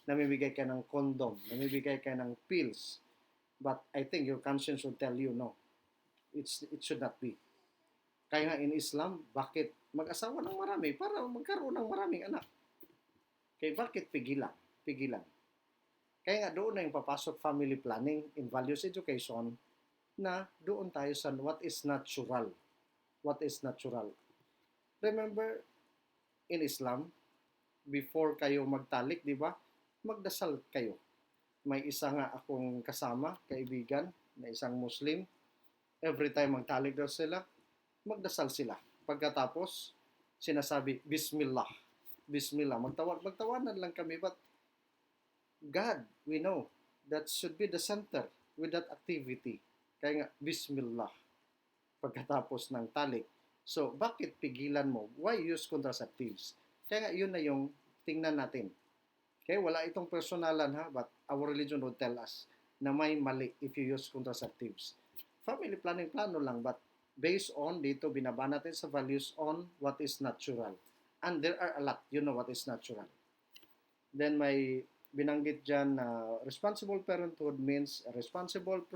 namimigay ka ng condom, namimigay ka ng pills. But I think your conscience will tell you, no, it should not be. Kaya nga in Islam, bakit mag-asawa ng marami para magkaroon ng maraming anak? Kaya bakit pigilan? Kaya nga doon na yung papasok family planning in values education, na doon tayo sa what is natural. What is natural? Remember, in Islam, before kayo magtalik, di ba? Magdasal kayo. May isa nga akong kasama, kaibigan, na isang Muslim. Every time magtalik daw sila, magdasal sila. Pagkatapos, sinasabi, Bismillah. Bismillah. Magtawanan lang kami, but God, we know, that should be the center with that activity. Kaya nga, Bismillah, pagkatapos ng talik. So, bakit pigilan mo? Why use contraceptives? Kaya nga, yun na yung tingnan natin. Okay, wala itong personalan but our religion would tell us na may mali if you use contraceptives. Family planning, plano lang, but based on, dito binaba natin sa values on what is natural. And there are a lot, you know what is natural. Then may binanggit dyan na responsible parenthood means a responsible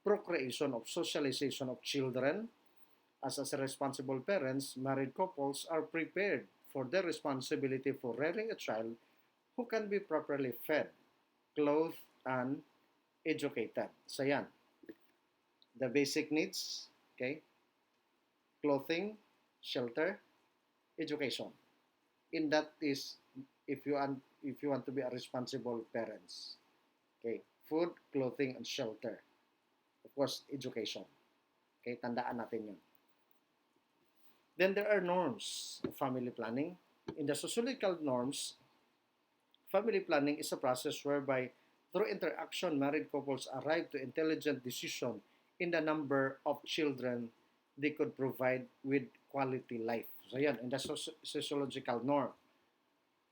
procreation of socialization of children. As responsible parents, married couples are prepared for their responsibility for rearing a child who can be properly fed, clothed, and educated. So yan, the basic needs, okay? Clothing, shelter, education. In that is, if you want to be a responsible parents, okay? Food, clothing, and shelter. Of course, education. Okay, tandaan natin yun. Then there are norms of family planning. In the sociological norms, family planning is a process whereby through interaction, married couples arrive to intelligent decision in the number of children they could provide with quality life. So yan, in the sociological norm.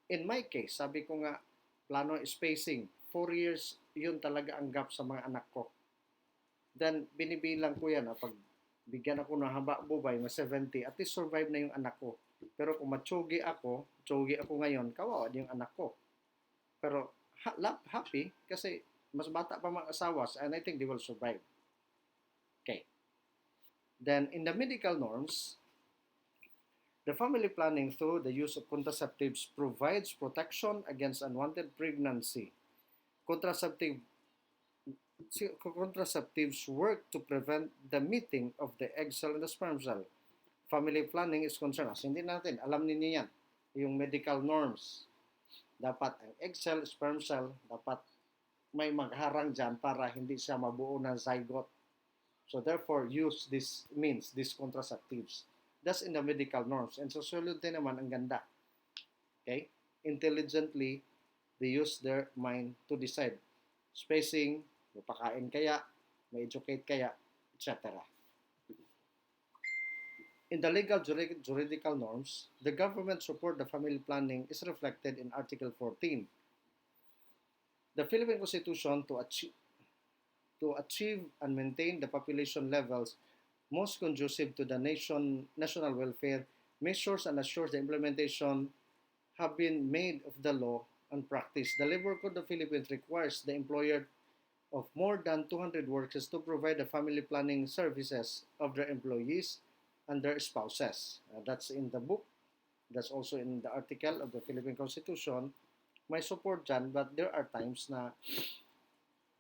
In my case, sabi ko nga, plano spacing, 4 years, yun talaga ang gap sa mga anak ko. Then, binibilang ko yan, pag bigyan ako ng haba-bubay, mas 70, at least survive na yung anak ko. Pero kung matsugi ako ngayon, kawawa yung anak ko. Pero happy kasi mas bata pa mga asawa and I think they will survive. Okay. Then, in the medical norms, the family planning through the use of contraceptives provides protection against unwanted pregnancy. Contraceptives work to prevent the meeting of the egg cell and the sperm cell. Family planning is concerned. Hindi natin, alam ninyo yan. Yung medical norms. Dapat ang egg cell, sperm cell, dapat may magharang dyan para hindi siya mabuo ng zygote. So therefore, use these contraceptives. That's in the medical norms. And sociology naman, ang ganda. Okay? Intelligently, they use their mind to decide. Spacing, mapakain kaya, ma-educate kaya, etc. In the legal juridical norms, the government support the family planning is reflected in Article 14. The Philippine Constitution to achieve and maintain the population levels most conducive to the national welfare measures and assures the implementation have been made of the law and practice. The Labor Code of the Philippines requires the employer of more than 200 workers to provide the family planning services of their employees and their spouses. That's in the book. That's also in the article of the Philippine Constitution. May support dyan, but there are times na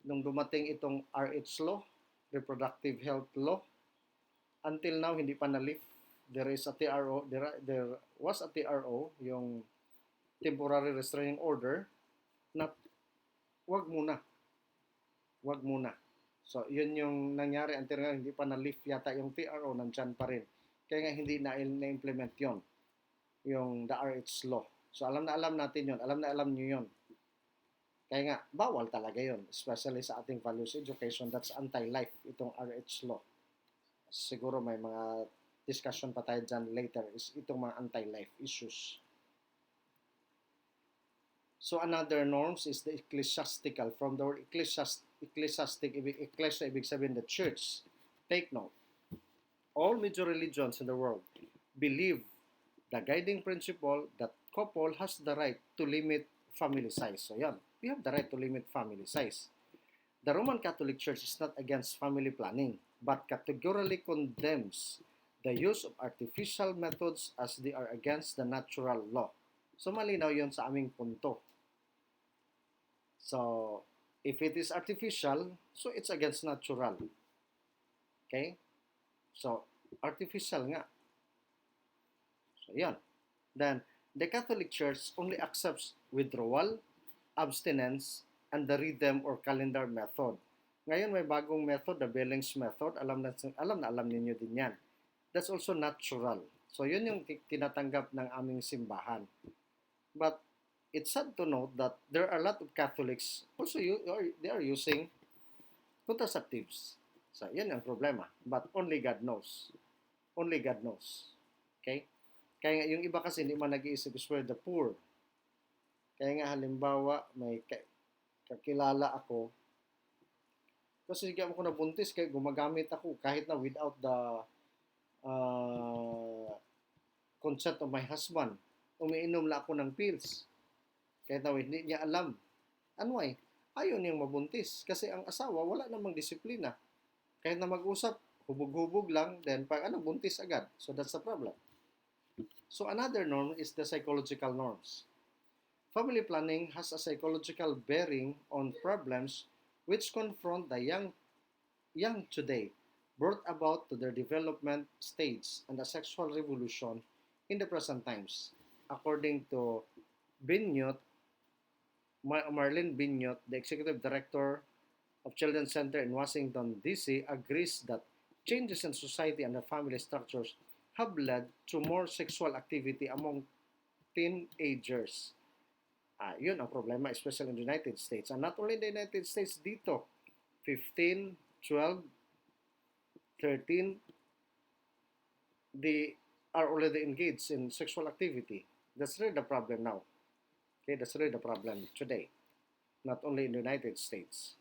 nung dumating itong RH law, reproductive health law, until now hindi pa na-lift. There is a TRO, there was a TRO, yung temporary restraining order, na wag muna. Wag muna. So, yun yung nangyari until ngayon, hindi pa na-lift yata yung TRO, nandyan pa rin. Kaya nga hindi na-implement yon yung the RH law. So, alam na alam natin yon, alam na alam nyo yon. Kaya nga, bawal talaga yon, especially sa ating values education. That's anti-life, itong RH law. Siguro may mga discussion pa tayo dyan later, is itong mga anti-life issues. So another norms is the ecclesiastical. From the word ecclesiastic, ecclesia, ibig sabihin the church. Take note. All major religions in the world believe the guiding principle that couple has the right to limit family size. So yan, we have the right to limit family size. The Roman Catholic Church is not against family planning, but categorically condemns the use of artificial methods as they are against the natural law. So malinaw yun sa aming punto. So, if it is artificial, so it's against natural. Okay? So, artificial nga. So, yan. Then, the Catholic Church only accepts withdrawal, abstinence, and the rhythm or calendar method. Ngayon, may bagong method, the Billings method. Alam na alam ninyo din yan. That's also natural. So, yun yung tinatanggap ng aming simbahan. But, it's sad to note that there are a lot of Catholics also they are using contraceptives. So, yan ang problema. But only God knows. Only God knows. Okay? Kaya nga, yung iba kasi hindi man nag-iisip is for the poor. Kaya nga, halimbawa, may kakilala ako, kasi hindi ako nabuntis, kaya gumagamit ako kahit na without the consent of my husband. Umiinom lang ako ng pills. Kahit na hindi niya alam. Ano ay? Ayaw niyang mabuntis. Kasi ang asawa, wala namang disiplina. Kahit na mag-usap, hubog-hubog lang, then pag buntis agad. So that's the problem. So another norm is the psychological norms. Family planning has a psychological bearing on problems which confront the young today, brought about to their development stage and the sexual revolution in the present times. According to Marlene Bignot, the Executive Director of Children's Center in Washington, D.C., agrees that changes in society and the family structures have led to more sexual activity among teenagers. Yun ang problema, especially in the United States. And not only in the United States, dito, 15, 12, 13, they are already engaged in sexual activity. That's really the problem now. Okay, that's really the problem today, not only in the United States.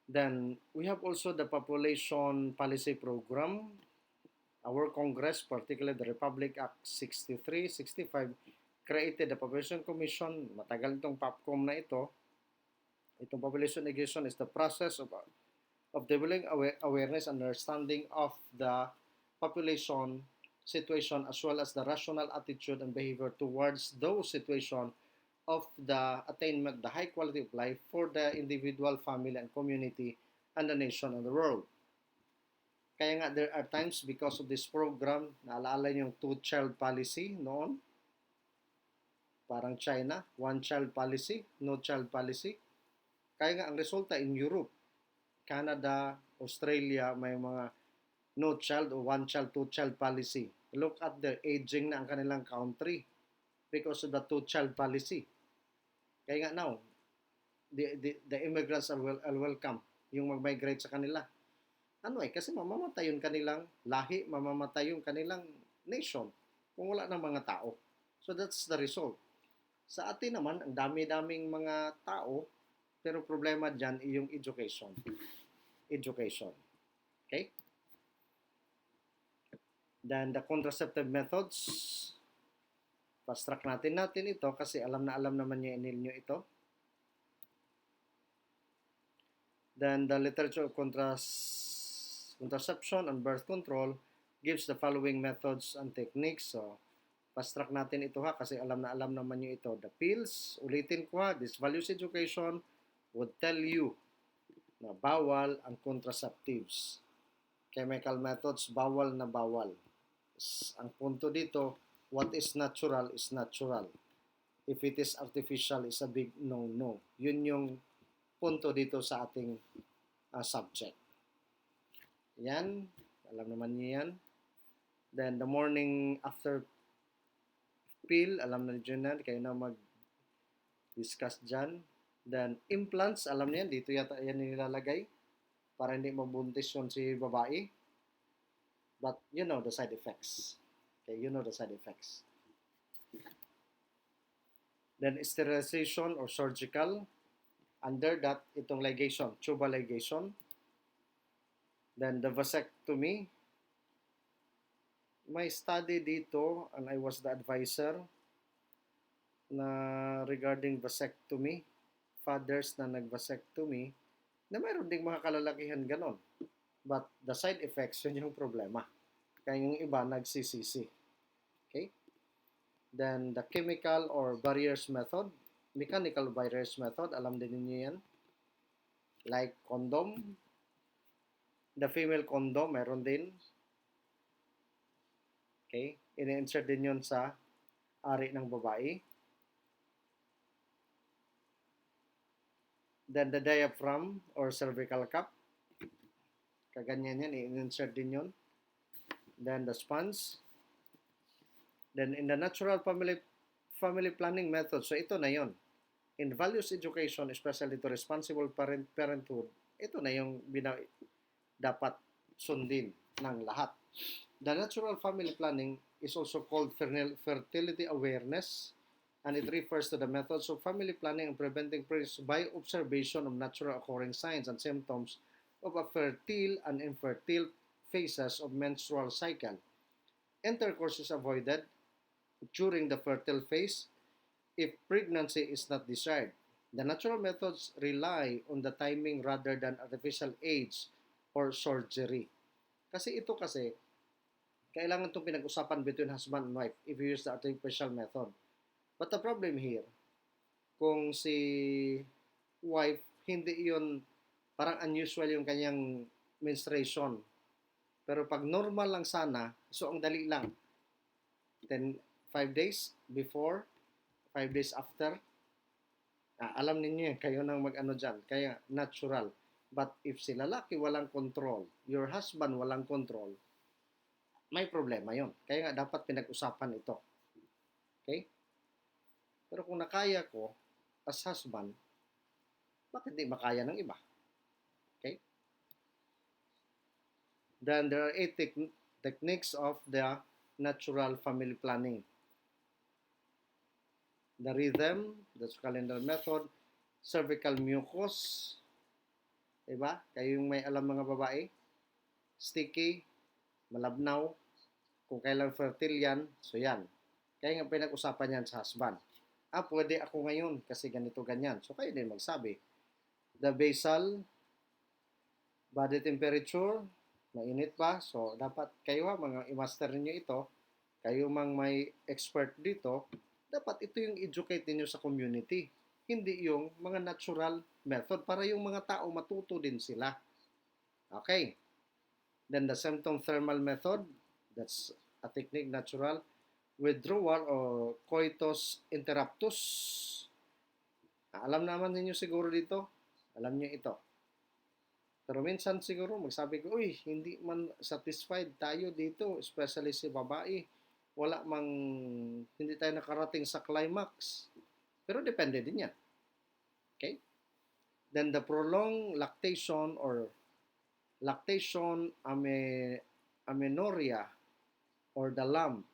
Then, we have also the Population Policy Program. Our Congress, particularly the Republic Act 63, 65, created the Population Commission. Matagal itong POPCOM na ito. Itong population education is the process of developing awareness and understanding of the population situation as well as the rational attitude and behavior towards those situations of the attainment, the high quality of life for the individual, family, and community, and the nation and the world. Kaya nga, there are times because of this program, naalala yung two-child policy noon, parang China, one-child policy, no-child policy. Kaya nga, ang resulta in Europe, Canada, Australia, may mga no child or one child, two child policy. Look at the aging na ang kanilang country because of the two child policy. Kaya nga now, the immigrants are welcome, yung mag-migrate sa kanila. Ano kasi mamamatay yung kanilang lahi, mamamatay yung kanilang nation kung wala ng mga tao. So that's the result. Sa atin naman, ang dami-daming mga tao, pero problema dyan yung education. Education. Okay? Then the contraceptive methods. Fast track natin ito kasi alam naman ninyo ito. Then the literature of contraception and birth control gives the following methods and techniques. So, fast track natin ito ha kasi alam naman nyo ito. The pills, ulitin ko ha, this values education would tell you na bawal ang contraceptives. Chemical methods, bawal na bawal. Ang punto dito, what is natural is natural. If it is artificial, is a big no-no. Yun yung punto dito sa ating subject. Yan, alam naman niyo yan. Then, the morning after pill, alam na niyo yan, kayo na mag-discuss dyan. Then, implants, alam niyo yan, dito yata yan nilalagay para hindi mabuntis yun si babae. But, you know the side effects. Okay, you know the side effects. Then, sterilization or surgical. Under that, itong ligation, tubal ligation. Then, the vasectomy. May study dito, and I was the advisor, na regarding vasectomy, fathers na nag-vasectomy, na mayroon ding mga kalalakihan ganon. But the side effects, yun yung problema. Kaya yung iba nagsisisi. Okay? Then the chemical or barriers method, mechanical barriers method, alam din niyo yan. Like condom. The female condom, meron din. Okay? Ini-insert din yun sa ari ng babae. Then the diaphragm or cervical cup. Kaganyan yan, i-insert din yun. Then the sponge. Then in the natural family planning method, so ito na yun. In values education, especially to responsible parenthood, ito na yung dapat sundin ng lahat. The natural family planning is also called fertility awareness, and it refers to the methods of family planning and preventing pregnancy by observation of natural occurring signs and symptoms of a fertile and infertile phases of menstrual cycle. Intercourse is avoided during the fertile phase if pregnancy is not desired. The natural methods rely on the timing rather than artificial age or surgery. Kasi ito kailangan itong pinag-usapan between husband and wife if you use the artificial method. But the problem here, kung si wife, hindi yun, parang unusual yung kanyang menstruation. Pero pag normal lang sana, so ang dali lang. Then, 5 days before, 5 days after, alam ninyo yan, kayo nang mag-ano dyan. Kaya, natural. But if si lalaki walang control, your husband walang control, may problema yon. Kaya nga, dapat pinag-usapan ito. Okay? Pero kung nakaya ko, as husband, bakit di makaya ng iba? Okay? Then there are 8 techniques of the natural family planning. The rhythm, that's calendar method, cervical mucus, diba? Kayo yung may alam mga babae, sticky, malabnaw, kung kailan fertile yan, so yan. Kaya nga pinag-usapan yan sa husband. Pwede ako ngayon kasi ganito ganyan. So kayo din magsabi. The basal, body temperature, mainit ba? So dapat kayo mga i-master niyo ito. Kayo mang may expert dito, dapat ito yung educate niyo sa community. Hindi yung mga natural method para yung mga tao matuto din sila. Okay. Then the symptom thermal method, that's a technique natural. Withdrawal o coitus interruptus. Alam naman ninyo siguro dito. Alam niyo ito. Pero minsan siguro magsabi ko, uy, hindi man satisfied tayo dito, especially si babae. Hindi tayo nakarating sa climax. Pero depende din yan. Okay? Then the prolonged lactation or lactation amenorrhea or the lump.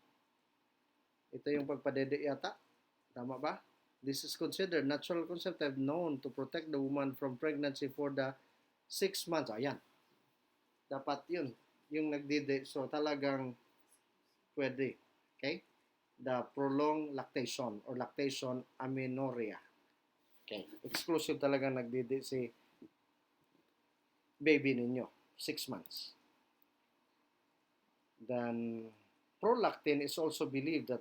Ito yung pagpadede yata. Tama ba? This is considered natural contraceptive known to protect the woman from pregnancy for the 6 months. Ayan. Dapat yun. Yung nagdede. So talagang pwede. Okay? the prolonged lactation or lactation amenorrhea. Okay. Exclusive talaga nagdidi si baby ninyo. 6 months. Then, prolactin is also believed that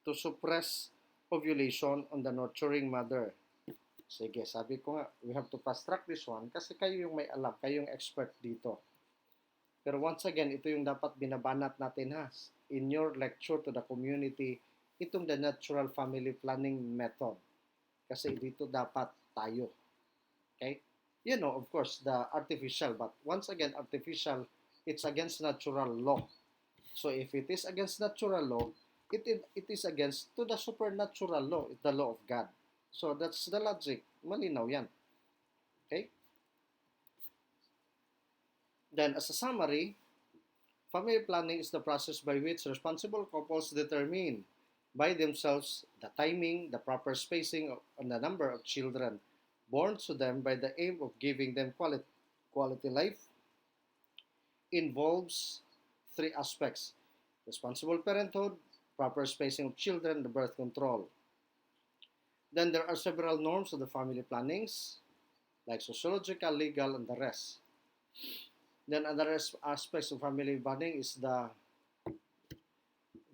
to suppress ovulation on the nurturing mother. Sige, sabi ko nga, we have to fast track this one kasi kayo yung may alam, kayo yung expert dito. Pero once again, ito yung dapat binabanat natin ha. In your lecture to the community, itong the natural family planning method. Kasi dito dapat tayo. Okay? You know, of course, the artificial, but once again, artificial, it's against natural law. So if it is against natural law, it is against to the supernatural law, the law of God. So that's the logic. Malinaw yan. Okay? Then as a summary, family planning is the process by which responsible couples determine by themselves the timing, the proper spacing, and the number of children born to them by the aim of giving them quality life. Involves 3 aspects: responsible parenthood, proper spacing of children, the birth control. Then there are several norms of the family plannings, like sociological, legal, and the rest. Then other aspects of family planning is the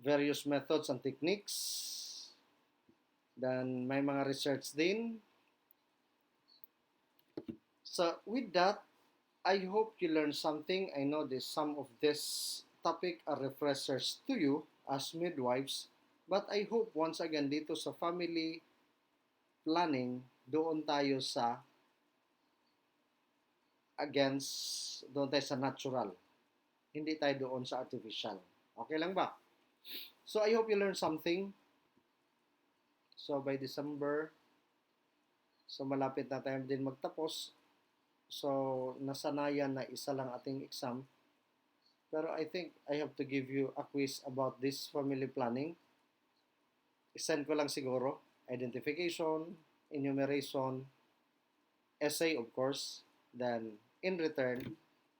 various methods and techniques. Then may mga research din. So with that, I hope you learned something. I know this some of this topic are refreshers to you as midwives, but I hope once again dito sa family planning, doon tayo sa doon tayo sa natural. Hindi tayo doon sa artificial. Okay lang ba? So I hope you learned something. So by December, so malapit na tayo din magtapos. So nasanayan na isa lang ating exam. Pero I think I have to give you a quiz about this family planning. I-send ko lang siguro. Identification, enumeration, essay of course. Then in return,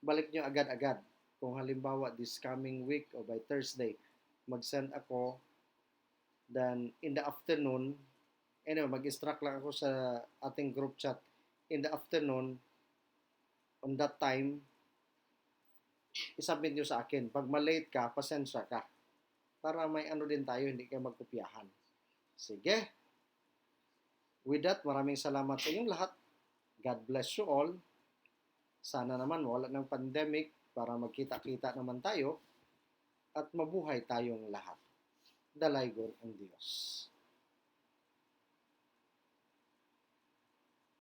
balik nyo agad-agad. Kung halimbawa this coming week or by Thursday, mag-send ako. Then in the afternoon, anyway, mag-instruct lang ako sa ating group chat. In the afternoon, on that time, isubmit nyo sa akin. Pag malate ka, pasensya ka. Para may ano din tayo, hindi kayo magkopyahan. Sige. With that, maraming salamat sa inyong lahat. God bless you all. Sana naman wala ng pandemic para magkita-kita naman tayo at mabuhay tayong lahat. Dalaygon ang Diyos.